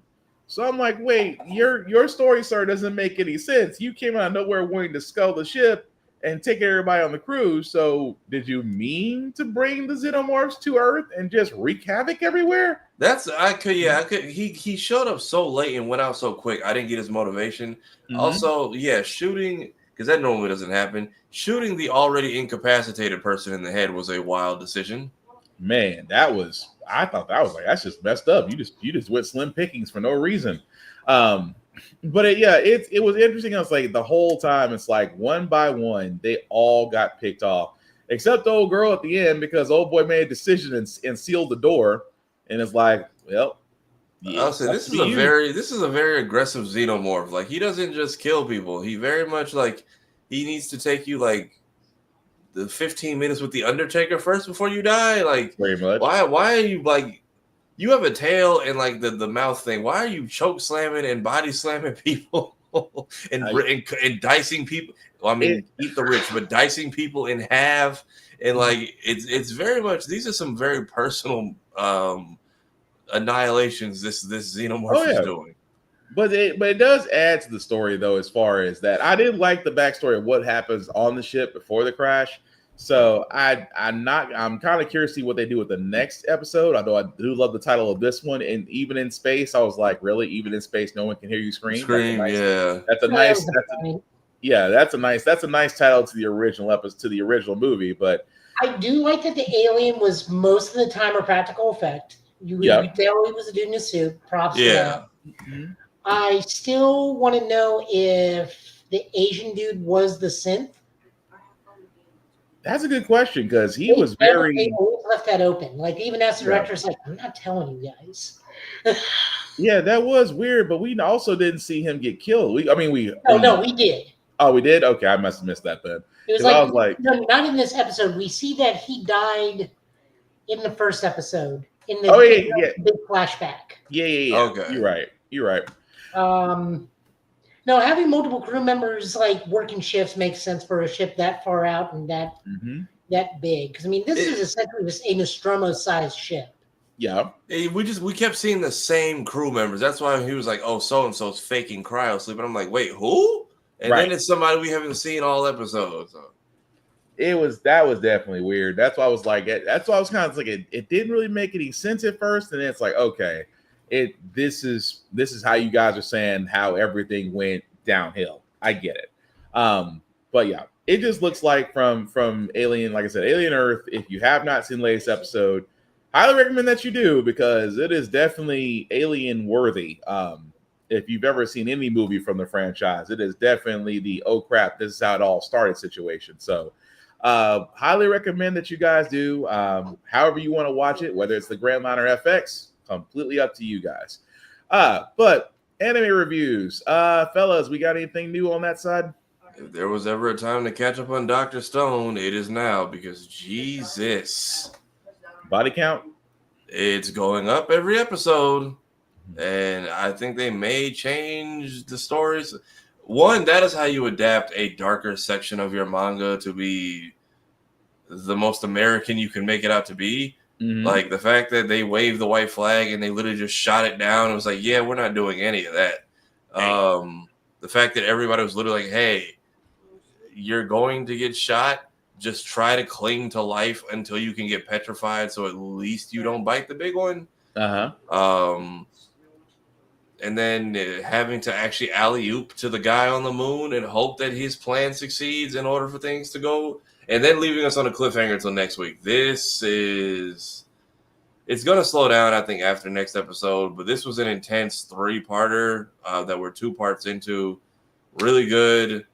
So I'm like, wait, your story, sir, doesn't make any sense. You came out of nowhere wanting to scuttle the ship and take everybody on the cruise. So did you mean to bring the xenomorphs to Earth and just wreak havoc everywhere? I could. He showed up so late and went out so quick. I didn't get his motivation. Also, shooting, because that normally doesn't happen. Shooting the already incapacitated person in the head was a wild decision. Man, I thought that was like, that's just messed up. You just went slim pickings for no reason. But it was interesting. I was like, the whole time, it's like one by one, they all got picked off, except the old girl at the end, because old boy made a decision and sealed the door. And it's like, well, I'll say this is a very aggressive xenomorph. Like, he doesn't just kill people. He very much like he needs to take you like the 15 minutes with the Undertaker first before you die. Like, very much. Why are you like, you have a tail and like the mouth thing. Why are you choke slamming and body slamming people and dicing people? Well, I mean, eat the rich, but dicing people in half. And like, it's very much, these are some very personal annihilations this xenomorph is doing. But it does add to the story, though, as far as that. I didn't like the backstory of what happens on the ship before the crash. So I'm kind of curious to see what they do with the next episode. Although I do love the title of this one, and even in space, I was like, really, even in space, no one can hear you scream. That's a nice title to the original episode, to the original movie. But I do like that the alien was most of the time a practical effect. You could tell he was a dude in a suit. Props to that. I still want to know if the Asian dude was the synth. That's a good question, because he was very. They always left that open. Like, even as the director's like, I'm not telling you guys. Yeah, that was weird, but we also didn't see him get killed. We did. Oh, we did? Okay, I must have missed that then. It was like, no, not in this episode. We see that he died in the first episode. In the big flashback. Yeah. Okay. You're right. No, having multiple crew members like working shifts makes sense for a ship that far out and that big. Because I mean, this is essentially just a Nostromo-sized ship. Yeah. We kept seeing the same crew members. That's why he was like, "Oh, so and so's faking cryo sleep," and I'm like, "Wait, who?" And then it's somebody we haven't seen all episodes. So. That was definitely weird. That's why I was like, that's why I was kind of like, it didn't really make any sense at first, and then it's like, okay. This is how you guys are saying how everything went downhill. I get it. But yeah, it just looks like from Alien, like I said, Alien Earth. If you have not seen the latest episode, highly recommend that you do, because it is definitely alien worthy. If you've ever seen any movie from the franchise, it is definitely the oh crap, this is how it all started situation. So highly recommend that you guys do. However you want to watch it, whether it's the Grand Line or FX, completely up to you guys. But anime reviews, fellas, we got anything new on that side? If there was ever a time to catch up on Dr. Stone, it is now, because Jesus. Body count? It's going up every episode, and I think they may change the stories. One, that is how you adapt a darker section of your manga to be the most American you can make it out to be. Like the fact that they waved the white flag and they literally just shot it down. It was like, yeah, we're not doing any of that. The fact that everybody was literally like, hey, you're going to get shot. Just try to cling to life until you can get petrified, so at least you don't bite the big one. And then having to actually alley-oop to the guy on the moon and hope that his plan succeeds in order for things to go, and then leaving us on a cliffhanger until next week. It's going to slow down, I think, after next episode, but this was an intense 3-parter that we're 2 parts into. Really good.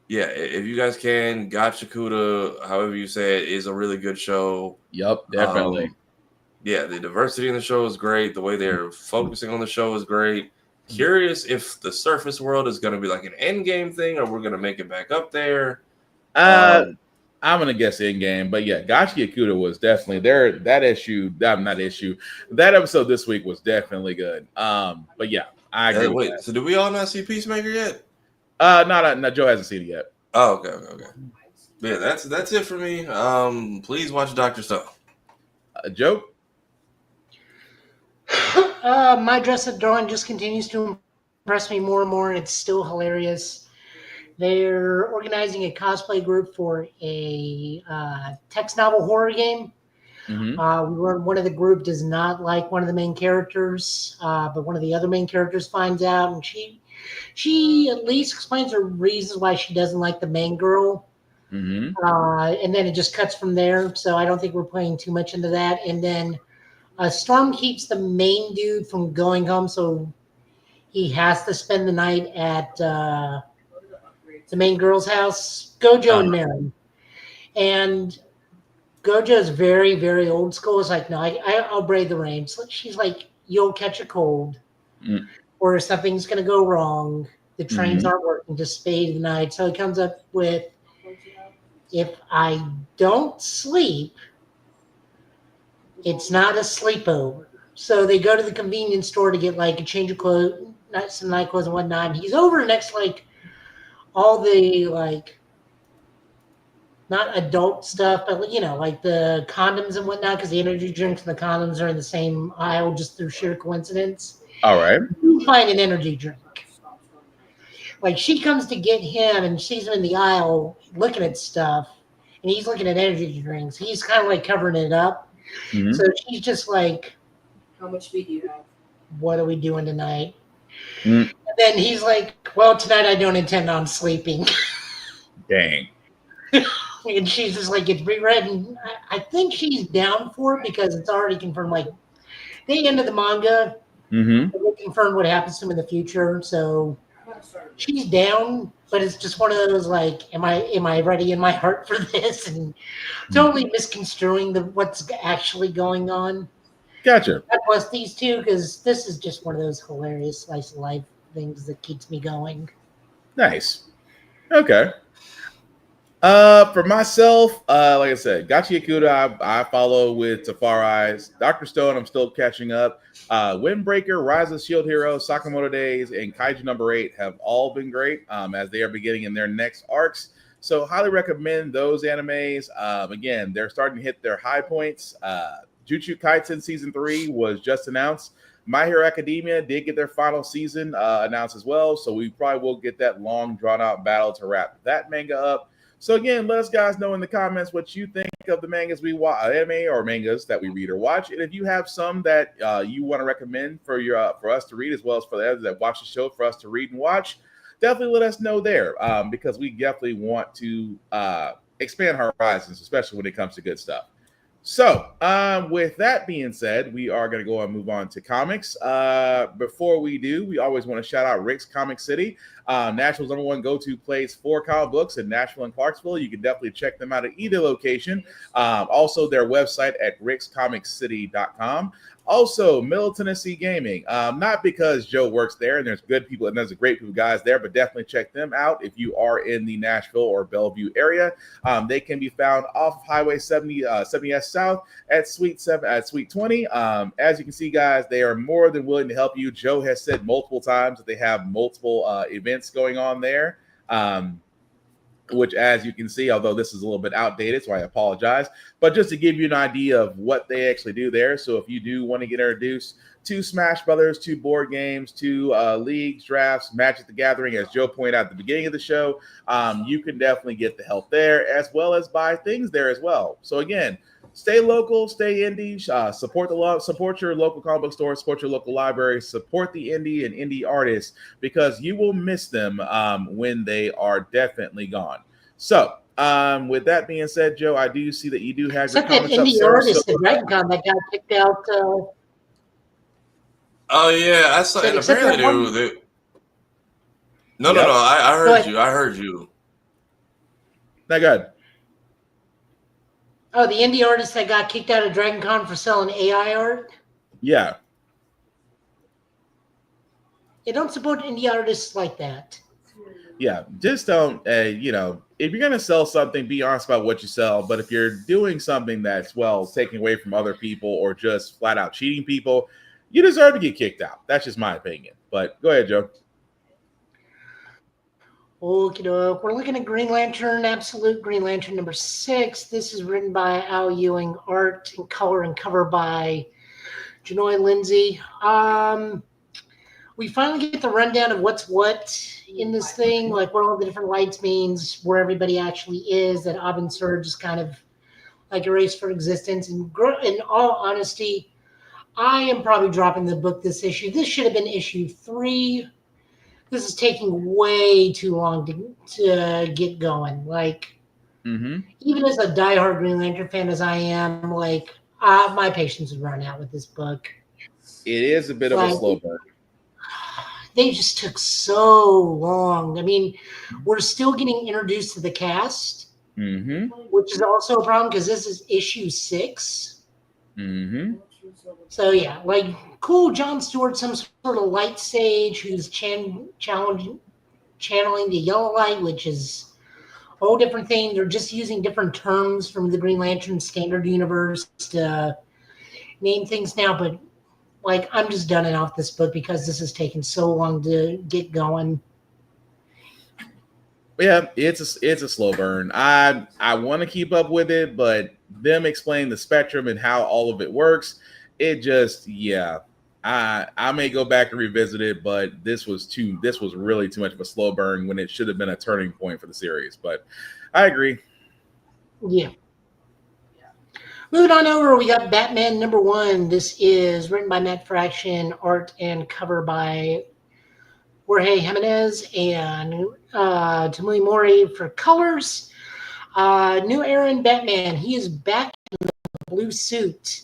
Yeah, if you guys can, Gachakuda, however you say it, is a really good show. Yep, definitely. Yeah, the diversity in the show is great. The way they're focusing on the show is great. Curious if the surface world is going to be like an end game thing, or we're going to make it back up there. I'm going to guess end game, but yeah, Gachakuda was definitely there. That episode this week was definitely good. But yeah, I agree. Wait, so do we all not see Peacemaker yet? No, Joe hasn't seen it yet. Oh, okay. Yeah, that's it for me. Please watch Dr. Stone. Joe? My Dress at Dawn just continues to impress me more and more, and it's still hilarious. They're organizing a cosplay group for a text novel horror game. One of the group does not like one of the main characters, but one of the other main characters finds out, and she at least explains her reasons why she doesn't like the main girl. And then it just cuts from there. So I don't think we're playing too much into that. And then Storm keeps the main dude from going home, so he has to spend the night at the main girl's house, Gojo and Marin. And Gojo is very, very old school. It's like, no, I'll braid the reins. She's like, you'll catch a cold. Or something's going to go wrong. The trains aren't working, just stay the night. So it comes up with, if I don't sleep, it's not a sleepover. So they go to the convenience store to get like a change of clothes, some night clothes and whatnot. And he's over next to like all the like, not adult stuff, but you know, like the condoms and whatnot, because the energy drinks and the condoms are in the same aisle just through sheer coincidence. All right. You find an energy drink. Like she comes to get him and sees him in the aisle looking at stuff, and he's looking at energy drinks. He's kind of like covering it up. So she's just like, how much speed do you have? What are we doing tonight? And then he's like, well, tonight I don't intend on sleeping. Dang. And she's just like, it's reread. And I think she's down for it because it's already confirmed. Like, the end of the manga, they confirmed what happens to him in the future. So she's down, but it's just one of those like, am I ready in my heart for this? And totally misconstruing what's actually going on. Gotcha. God bless these two, because this is just one of those hilarious slice of life things that keeps me going. Nice. Okay. For myself, like I said, Gachakuda I follow with Tafar Eyes. Dr. Stone, I'm still catching up. Windbreaker, Rise of Shield Hero, Sakamoto Days, and Kaiju number 8 have all been great as they are beginning in their next arcs. So highly recommend those animes. Again, they're starting to hit their high points. Jujutsu Kaisen Season 3 was just announced. My Hero Academia did get their final season announced as well. So we probably will get that long, drawn-out battle to wrap that manga up. So again, let us guys know in the comments what you think of the mangas we watch, anime or mangas that we read or watch, and if you have some that you want to recommend for us to read, as well as for the others that watch the show for us to read and watch, definitely let us know there because we definitely want to expand our horizons, especially when it comes to good stuff. So, with that being said, we are going to go and move on to comics. Before we do, we always want to shout out Rick's Comic City, Nashville's #1 go-to place for comic books in Nashville and Clarksville. You can definitely check them out at either location. Also, their website at rickscomiccity.com. Also, Middle Tennessee Gaming. Not because Joe works there and there's good people and there's a great people guys there, but definitely check them out if you are in the Nashville or Bellevue area. They can be found off of Highway 70S South at Suite 20. As you can see, guys, they are more than willing to help you. Joe has said multiple times that they have multiple events going on there. Which, as you can see, although this is a little bit outdated, so I apologize, but just to give you an idea of what they actually do there. So if you do want to get introduced to Smash Brothers, to board games, to leagues, drafts, Magic the Gathering, as Joe pointed out at the beginning of the show, you can definitely get the help there, as well as buy things there as well. So again, stay local, stay indie, support your local comic book store, support your local library, support the indie and indie artists, because you will miss them when they are definitely gone. So, with that being said, Joe, I do see that you do have your Except that comments up, indie sir. artist So, at DragonCon that got kicked out. Oh yeah, I saw. So And except apparently that one- No. I heard you. I heard you. Now, go ahead. Oh, the indie artist that got kicked out of DragonCon for selling AI art? Yeah. They don't support indie artists like that. Yeah, just don't, if you're going to sell something, be honest about what you sell. But if you're doing something that's, well, taking away from other people or just flat out cheating people, you deserve to get kicked out. That's just my opinion. But go ahead, Joe. Okay, we're looking at Green Lantern, Absolute Green Lantern number 6. This is written by Al Ewing, art and color and cover by Janoy Lindsay. We finally get the rundown of what's what in this thing, like what all the different lights means, where everybody actually is, that Abin Surge is kind of like erased for existence. And in all honesty, I am probably dropping the book this issue. This should have been issue 3. This is taking way too long to get going. Like, even as a diehard Green Lantern fan as I am, like, my patience would run out with this book. It is a bit of a slow burn. They just took so long. I mean, we're still getting introduced to the cast, which is also a problem because this is issue 6. So yeah, like, cool, Jon Stewart, some sort of light sage who's channeling the yellow light, which is a whole different thing. They're just using different terms from the Green Lantern standard universe to name things now, but like, I'm just done off this book because this has taken so long to get going. Yeah, it's a slow burn. I want to keep up with it, but them explaining the spectrum and how all of it works, it just, I may go back and revisit it, but this was really too much of a slow burn when it should have been a turning point for the series. But I agree. Yeah. Moving on over, we got Batman number 1. This is written by Matt Fraction, art and cover by Jorge Jimenez and Tamui Mori for colors. New Aaron Batman. He is back in the blue suit.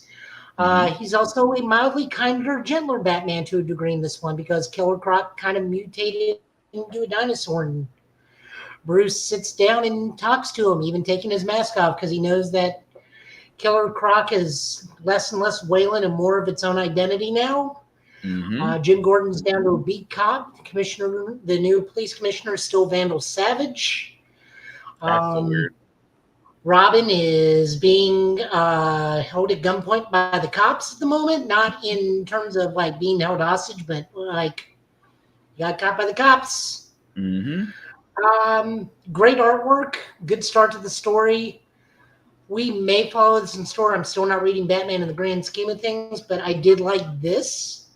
He's also a mildly kinder, gentler Batman to a degree in this one because Killer Croc kind of mutated into a dinosaur. And Bruce sits down and talks to him, even taking his mask off because he knows that Killer Croc is less and less Wayland and more of its own identity now. Jim Gordon's down to a beat cop. The new police commissioner is still Vandal Savage. That's so weird. Robin is being held at gunpoint by the cops at the moment, not in terms of like being held hostage, but like got caught by the cops. Great artwork, good start to the story. We may follow this in store. I'm still not reading Batman in the grand scheme of things, but I did like this.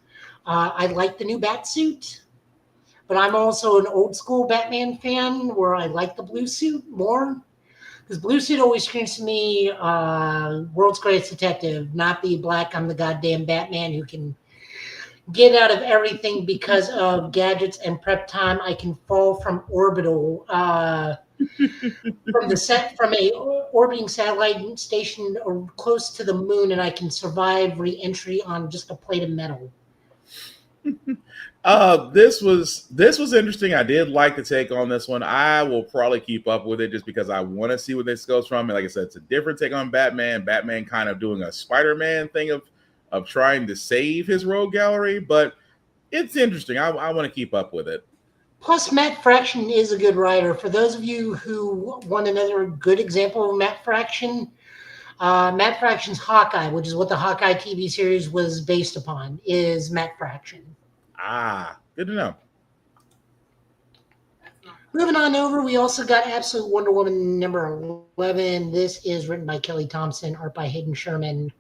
I like the new Batsuit, but I'm also an old school Batman fan where I like the blue suit more. Because blue suit always screams to me, world's greatest detective, not the black, I'm the goddamn Batman who can get out of everything because of gadgets and prep time. I can fall from orbital, from a orbiting satellite station or close to the moon, and I can survive re-entry on just a plate of metal. This was interesting. I did like the take on this one. I will probably keep up with it just because I want to see where this goes from. And like I said, it's a different take on Batman. Batman kind of doing a Spider-Man thing of of trying to save his rogue gallery, but it's interesting. I want to keep up with it. Plus, Matt Fraction is a good writer. For those of you who want another good example of Matt Fraction's Hawkeye, which is what the Hawkeye TV series was based upon, is Matt Fraction. Ah, good to know. Moving on over, we also got Absolute Wonder Woman number 11. This is written by Kelly Thompson, art by Hayden Sherman,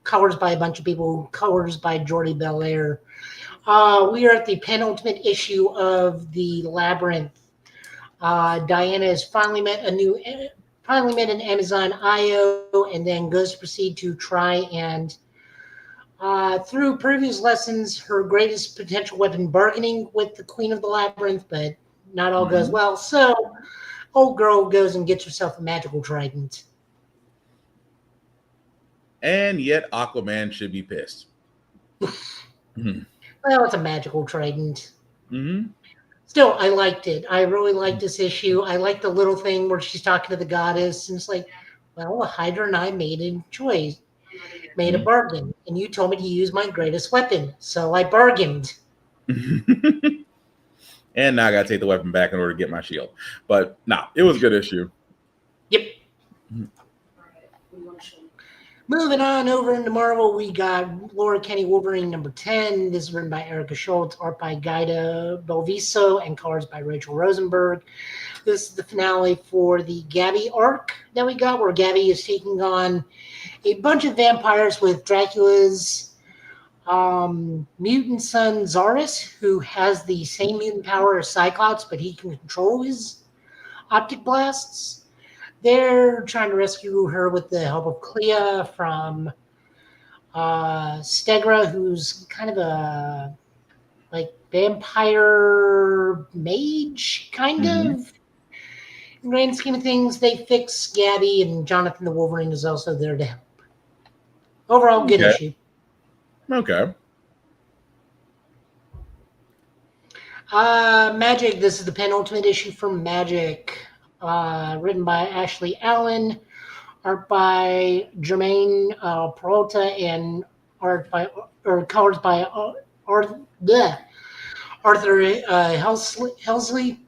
colors by a bunch of people, colors by Jordi Belair. We are at the penultimate issue of the Labyrinth. Diana has finally met an Amazon IO, and then goes to proceed to try and, through previous lessons, her greatest potential weapon, bargaining with the Queen of the Labyrinth, but not all goes well. So, old girl goes and gets herself a magical trident. And yet, Aquaman should be pissed. Well, it's a magical trident. Mm-hmm. Still, I liked it. I really liked this issue. I like the little thing where she's talking to the goddess, and it's like, well, Hydra and I made a choice, made a bargain, and you told me to use my greatest weapon, so I bargained. And now I got to take the weapon back in order to get my shield. But no, it was a good issue. Yep. Moving on over into Marvel, we got Laura Kenny Wolverine number 10. This is written by Erica Schultz, art by Gaida Belviso, and colors by Rachel Rosenberg. This is the finale for the Gabby arc that we got, where Gabby is taking on a bunch of vampires with Dracula's mutant son Zaris, who has the same mutant power as Cyclops, but he can control his optic blasts. They're trying to rescue her with the help of Clea from Stegra, who's kind of a vampire mage, kind of. In the grand scheme of things, they fix Gabby, and Jonathan the Wolverine is also there to help. Overall, good issue. Okay. Magic. This is the penultimate issue from Magic. Written by Ashley Allen, art by Jermaine Peralta, and colors by Arthur Helsley.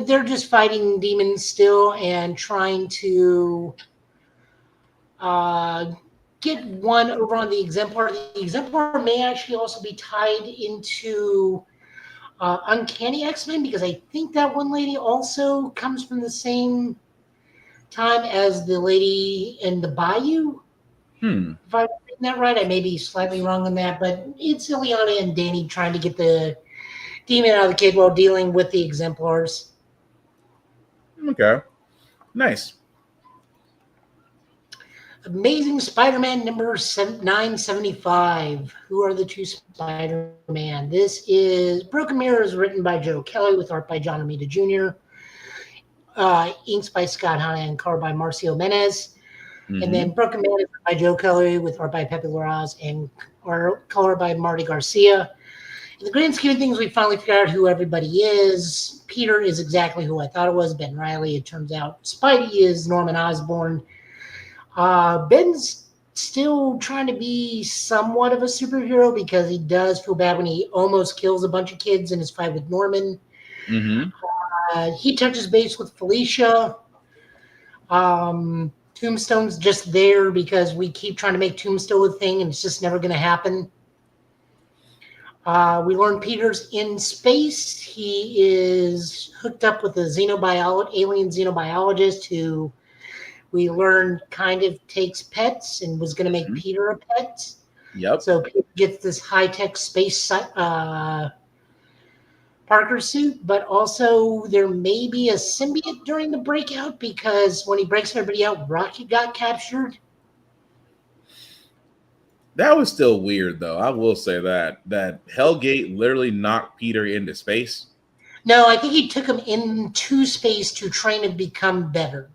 They're just fighting demons still and trying to get one over on the Exemplar. The Exemplar may actually also be tied into Uncanny X-Men, because I think that one lady also comes from the same time as the lady in the Bayou. If I'm reading that right, I may be slightly wrong on that, but it's Ileana and Danny trying to get the demon out of the kid while dealing with the Exemplars. Okay. Nice. Amazing Spider-Man number 975. Who are the two Spider-Man? This is Broken Mirrors, written by Joe Kelly with art by John Romita Jr., inks by Scott Hanna and color by Marcio Menez. And then Broken Man is by Joe Kelly with art by Pepe Larraz and color by Marty Garcia. In the grand scheme of things, we finally figured out who everybody is. Peter is exactly who I thought it was, Ben Reilly. It turns out Spidey is Norman Osborn. Ben's still trying to be somewhat of a superhero because he does feel bad when he almost kills a bunch of kids in his fight with Norman. He touches base with Felicia. Tombstone's just there because we keep trying to make Tombstone a thing and it's just never going to happen. We learn Peter's in space. He is hooked up with a alien xenobiologist who we learned kind of takes pets and was going to make Peter a pet. Yep. So Peter gets this high-tech space Parker suit, but also there may be a symbiote during the breakout because when he breaks everybody out, Rocket got captured. That was still weird, though. I will say that Hellgate literally knocked Peter into space. No, I think he took him into space to train him to become better.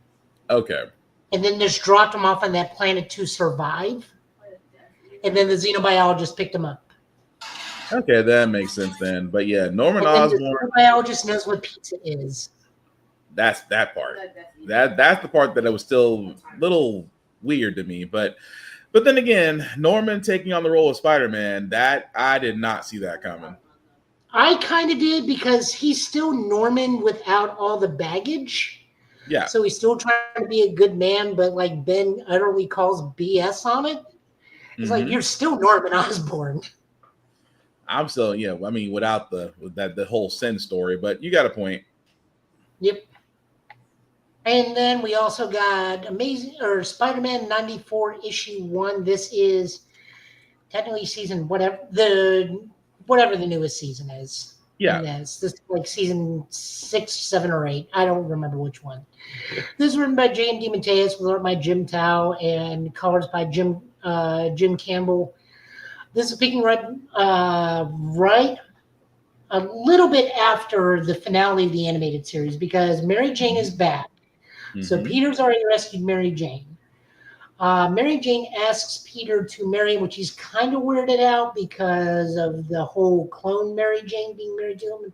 Okay. And then just dropped him off on that planet to survive. And then the xenobiologist picked him up. Okay, that makes sense then. But yeah, Norman Osborn. The xenobiologist knows what pizza is. That's that part. That's the part that it was still a little weird to me. But But then again, Norman taking on the role of Spider-Man, that I did not see that coming. I kind of did because he's still Norman without all the baggage. Yeah. So he's still trying to be a good man, but like Ben utterly calls BS on it. It's like you're still Norman Osborn. I'm still, I mean, without the whole sin story, but you got a point. Yep. And then we also got Spider-Man 94 issue 1. This is technically season whatever the newest season is. Yeah. Yes, this is like season 6, 7, or 8. I don't remember which one. This is written by J.M. DeMatteis, with art by Jim Tao, and colors by Jim Campbell. This is picking right a little bit after the finale of the animated series, because Mary Jane is back. So Peter's already rescued Mary Jane. Mary Jane asks Peter to marry him, which he's kind of weirded out because of the whole clone Mary Jane being married to him.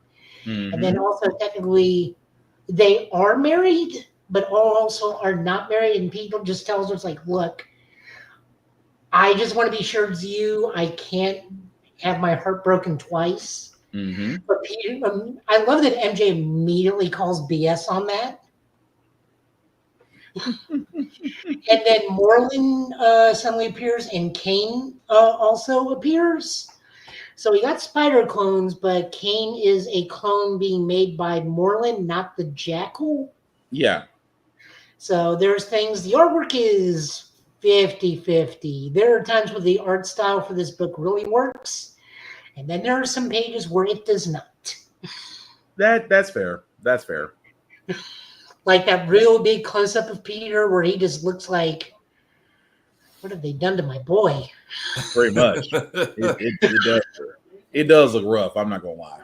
And then also technically they are married, but also are not married. And Peter just tells her, it's like, look, I just want to be sure it's you. I can't have my heart broken twice. But Peter, I love that MJ immediately calls BS on that. And then Moreland suddenly appears, and Kane also appears. So we got spider clones, but Kane is a clone being made by Moreland, not the Jackal. Yeah. So there's things, the artwork is 50-50. There are times where the art style for this book really works, and then there are some pages where it does not. That's fair. That's fair. Like that real big close-up of Peter where he just looks like, what have they done to my boy? Very much. It does look rough. I'm not going to lie.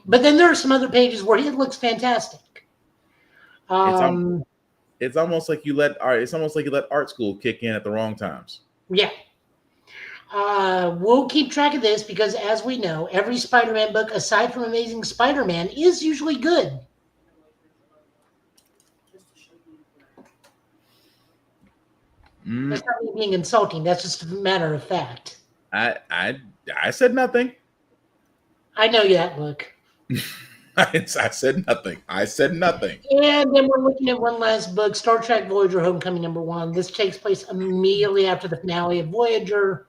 But then there are some other pages where he looks fantastic. It's almost like you let art school kick in at the wrong times. Yeah. We'll keep track of this because, as we know, every Spider-Man book, aside from Amazing Spider-Man, is usually good. That's not me being insulting. That's just a matter of fact. I said nothing. I know that look. I said nothing. I said nothing. And then we're looking at one last book, Star Trek Voyager Homecoming #1. This takes place immediately after the finale of Voyager.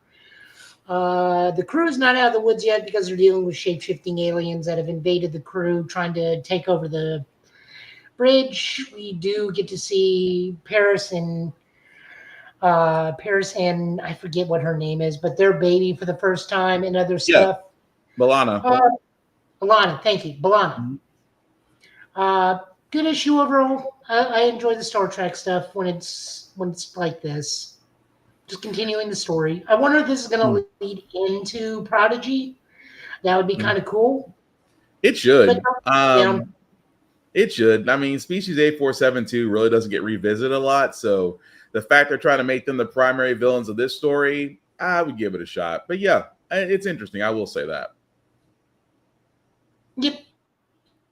The crew is not out of the woods yet because they're dealing with shape-shifting aliens that have invaded the crew, trying to take over the bridge. We do get to see Paris and I forget what her name is, but their baby for the first time and other stuff. Balana. Balana, thank you. Balana. Good issue overall. I enjoy the Star Trek stuff when it's like this. Just continuing the story. I wonder if this is going to lead into Prodigy. That would be kind of cool. It should. But, it should. I mean, Species 8472 really doesn't get revisited a lot, so the fact they're trying to make them the primary villains of this story, I would give it a shot. But yeah, it's interesting. I will say that. Yep.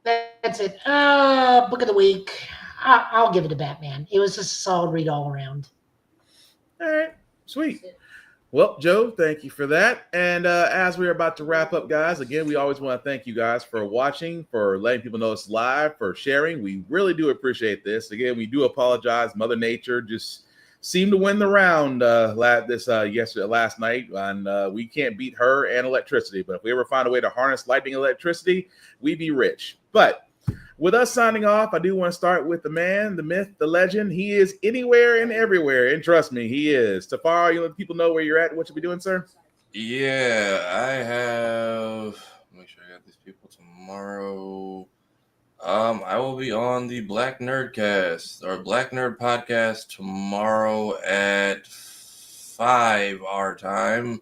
That's it. Book of the week. I'll give it to Batman. It was just a solid read all around. All right. Sweet. Well, Joe, thank you for that. And as we're about to wrap up, guys, again, we always want to thank you guys for watching, for letting people know it's live, for sharing. We really do appreciate this. Again, we do apologize. Mother Nature just seemed to win the round last night, and we can't beat her and electricity. But if we ever find a way to harness lightning and electricity, we'd be rich. But with us signing off, I do want to start with the man, the myth, the legend. He is anywhere and everywhere, and trust me, he is. Tafar, you let people know where you're at and what you'll be doing, sir? Yeah, I have. Make sure I got these people tomorrow. I will be on the Black Nerdcast or Black Nerd Podcast tomorrow at 5 our time.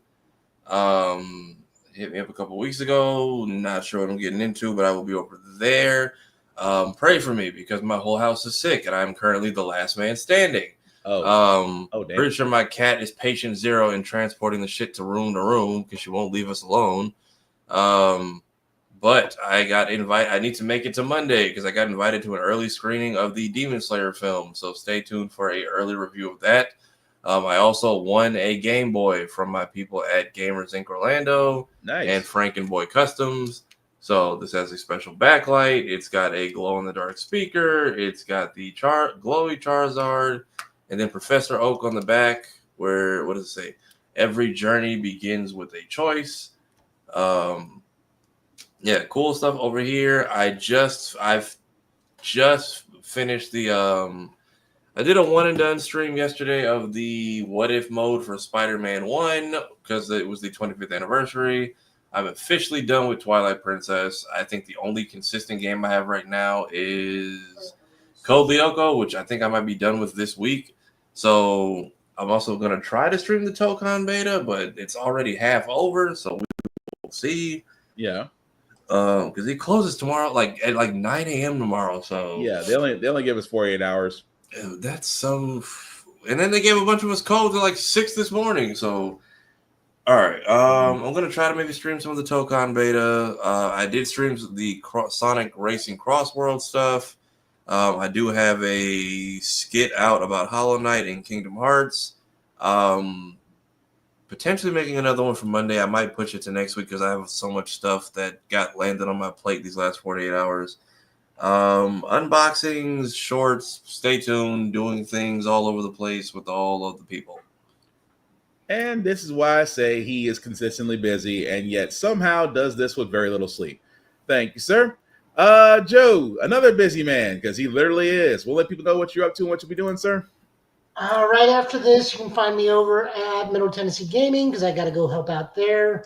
Hit me up a couple weeks ago. Not sure what I'm getting into, but I will be over there. Pray for me because my whole house is sick and I'm currently the last man standing. Damn. Pretty sure my cat is patient zero in transporting the shit to room because she won't leave us alone. But I need to make it to Monday because I got invited to an early screening of the Demon Slayer film. So stay tuned for an early review of that. I also won a Game Boy from my people at Gamers Inc. Orlando and Frankenboy Customs. So this has a special backlight. It's got a glow-in-the-dark speaker. It's got the glowy Charizard, and then Professor Oak on the back. Where what does it say? Every journey begins with a choice. Yeah, cool stuff over here. I've just finished the I did a one and done stream yesterday of the what if mode for Spider-Man 1 because it was the 25th anniversary. I'm officially done with Twilight Princess. I think the only consistent game I have right now is Code Lyoko, which I think I might be done with this week. So I'm also going to try to stream the Tokon beta, but it's already half over, so we'll see. Yeah. Because it closes tomorrow, at 9 a.m. tomorrow. So yeah, they only give us 48 hours. That's some, and then they gave a bunch of us codes at 6 this morning. So, all right, I'm gonna try to maybe stream some of the Tokon beta. I did stream the Sonic Racing Crossworld stuff. I do have a skit out about Hollow Knight and Kingdom Hearts. Potentially making another one for Monday. I might push it to next week because I have so much stuff that got landed on my plate these last 48 hours. Unboxings, shorts, stay tuned, doing things all over the place with all of the people. And this is why I say he is consistently busy and yet somehow does this with very little sleep. Thank you, sir. Joe, another busy man, because he literally is. We'll let people know what you're up to and what you'll be doing, sir. Right after this, you can find me over at Middle Tennessee Gaming because I got to go help out there.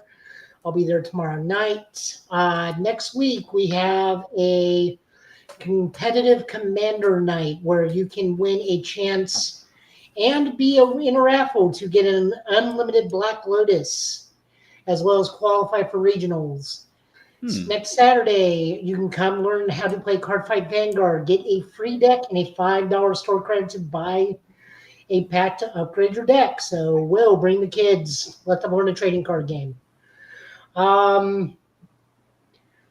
I'll be there tomorrow night. Next week, we have a competitive commander night where you can win a chance and be in a raffle to get an unlimited Black Lotus, as well as qualify for regionals. Next Saturday, you can come learn how to play Cardfight Vanguard, get a free deck and a $5 store credit to buy a pack to upgrade your deck. So, Will, bring the kids. Let them learn a trading card game.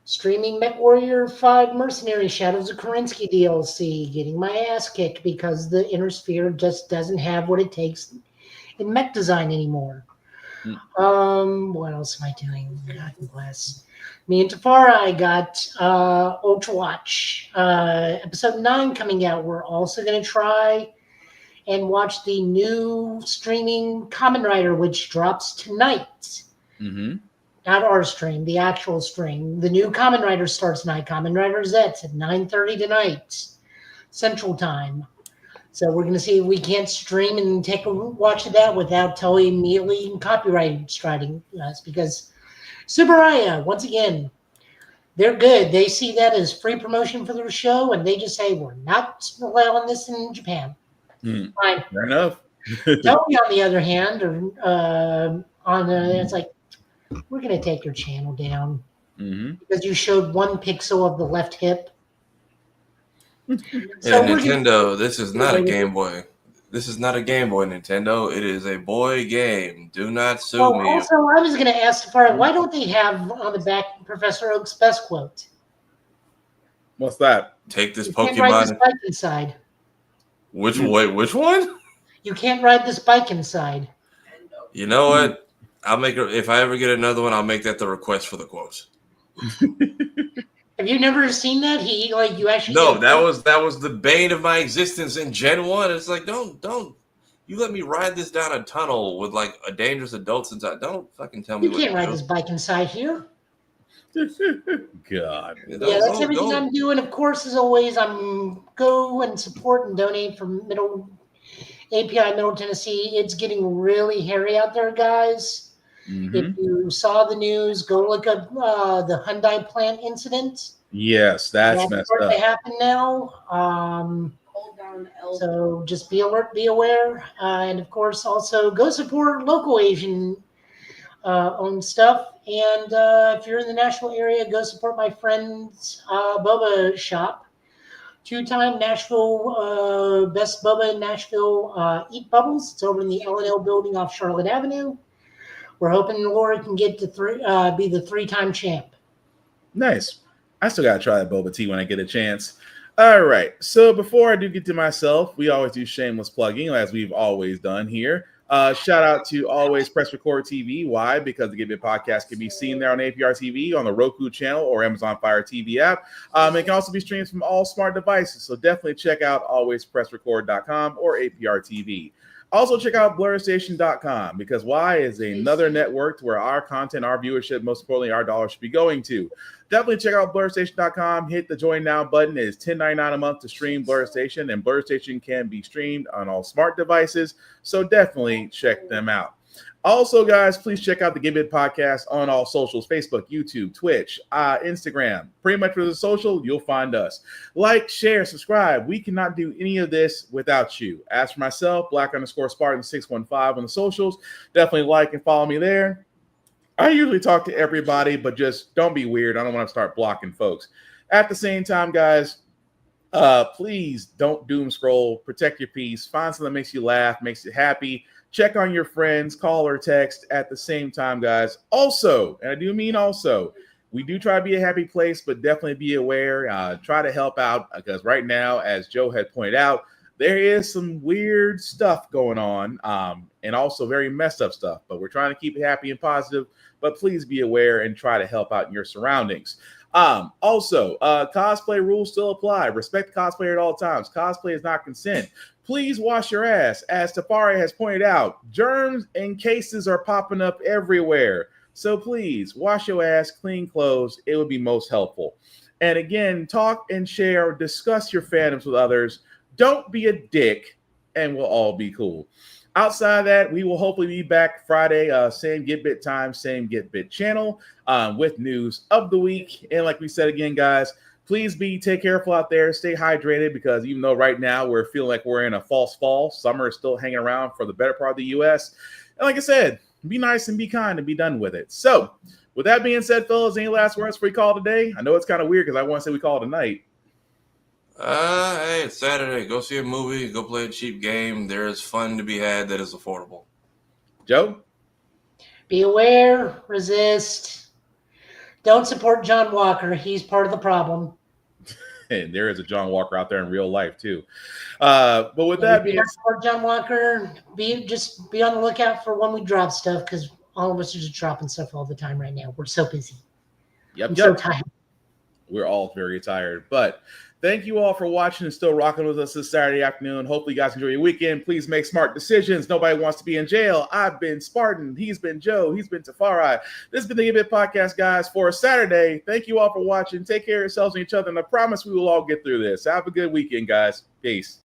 Streaming MechWarrior 5 Mercenary Shadows of Kerensky DLC. Getting my ass kicked because the Inner Sphere just doesn't have what it takes in mech design anymore. What else am I doing? God bless. Me and Tafara, I got Ultrawatch episode 9 coming out. We're also going to try and watch the new streaming Kamen Rider, which drops tonight. Not our stream, the actual stream. The new Kamen Rider starts tonight. Kamen Rider Z at 9:30 tonight, Central Time. So we're going to see if we can't stream and take a watch of that without totally immediately copyright striking us. Because Subaraya, once again, they're good. They see that as free promotion for their show, and they just say, we're not allowing this in Japan. Fine. Fair enough. Tony, on the other hand, it's like, we're going to take your channel down because you showed 1 pixel of the left hip. So Nintendo, this is not a Game Boy. This is not a Game Boy, Nintendo. It is a boy game. Do not sue me. Also, I was going to ask Safari, why don't they have on the back Professor Oak's best quote? What's that? Take this You Pokemon. can't ride this bike inside. Which one? You can't ride this bike inside. You know what? I'll make it. If I ever get another one, I'll make that the request for the quotes. Have you never seen that? You actually No, that was the bane of my existence in Gen 1. It's like, don't you let me ride this down a tunnel with a dangerous adults inside. Don't fucking tell me you can't ride this bike inside here. God. Yeah, that's everything I'm doing. Of course, as always, I'm go and support and donate for Middle Tennessee. It's getting really hairy out there, guys. If you saw the news, go look up the Hyundai plant incident. Yes, that's messed up. That happened now. So just be alert, be aware, and of course, also go support local Asian owned stuff. And if you're in the Nashville area, go support my friend's boba shop. 2-time Nashville best boba in Nashville. Eat Bubbles. It's over in the L&L building off Charlotte Avenue. We're hoping Laura can get to be the 3-time champ. Nice. I still gotta try that boba tea when I get a chance. All right. So before I do get to myself, we always do shameless plugging, as we've always done here. Shout out to Always Press Record TV. Why? Because the Give It podcast can be seen there on APR TV, on the Roku channel, or Amazon Fire TV app. It can also be streamed from all smart devices. So definitely check out alwayspressrecord.com or APR TV. Also, check out blurstation.com, because why is another network where our content, our viewership, most importantly, our dollars should be going to. Definitely check out blurstation.com. Hit the join now button. It is $10.99 a month to stream Blur Station, and Blur Station can be streamed on all smart devices. So definitely check them out. Also, guys, please check out the Give It podcast on all socials: Facebook, YouTube, Twitch, Instagram. Pretty much with the social, you'll find us. Like, share, subscribe. We cannot do any of this without you. As for myself, Black_Spartan615 on the socials. Definitely like and follow me there. I usually talk to everybody, but just don't be weird. I don't want to start blocking folks. At the same time, guys, please don't doom scroll. Protect your peace. Find something that makes you laugh, makes you happy. Check on your friends, call or text at the same time, guys. Also, and I do mean also, we do try to be a happy place, but definitely be aware. Try to help out, because right now, as Joe had pointed out, there is some weird stuff going on, and also very messed up stuff. But we're trying to keep it happy and positive. But please be aware and try to help out in your surroundings. Also, cosplay rules still apply. Respect the cosplayer at all times. Cosplay is not consent. Please wash your ass. As Tafari has pointed out, germs and cases are popping up everywhere. So please wash your ass, clean clothes. It would be most helpful. And again, talk and share, discuss your fandoms with others. Don't be a dick, and we'll all be cool. Outside of that, we will hopefully be back Friday, same Get Bit time, same Get Bit channel, with news of the week. And like we said again, guys, please take careful out there. Stay hydrated, because even though right now we're feeling like we're in a false fall, summer is still hanging around for the better part of the U.S. And like I said, be nice and be kind and be done with it. So with that being said, fellas, any last words before we call today? I know it's kind of weird because I want to say we call it a night. Hey, it's Saturday. Go see a movie. Go play a cheap game. There is fun to be had that is affordable. Joe? Be aware, resist. Don't support John Walker. He's part of the problem. And there is a John Walker out there in real life too. But with that being said, John Walker, be on the lookout for when we drop stuff, because all of us are just dropping stuff all the time right now. We're so busy. I'm so tired. We're all very tired. But thank you all for watching and still rocking with us this Saturday afternoon. Hopefully you guys enjoy your weekend. Please make smart decisions. Nobody wants to be in jail. I've been Spartan. He's been Joe. He's been Tafari. This has been the Give It podcast, guys, for Saturday. Thank you all for watching. Take care of yourselves and each other. And I promise we will all get through this. Have a good weekend, guys. Peace.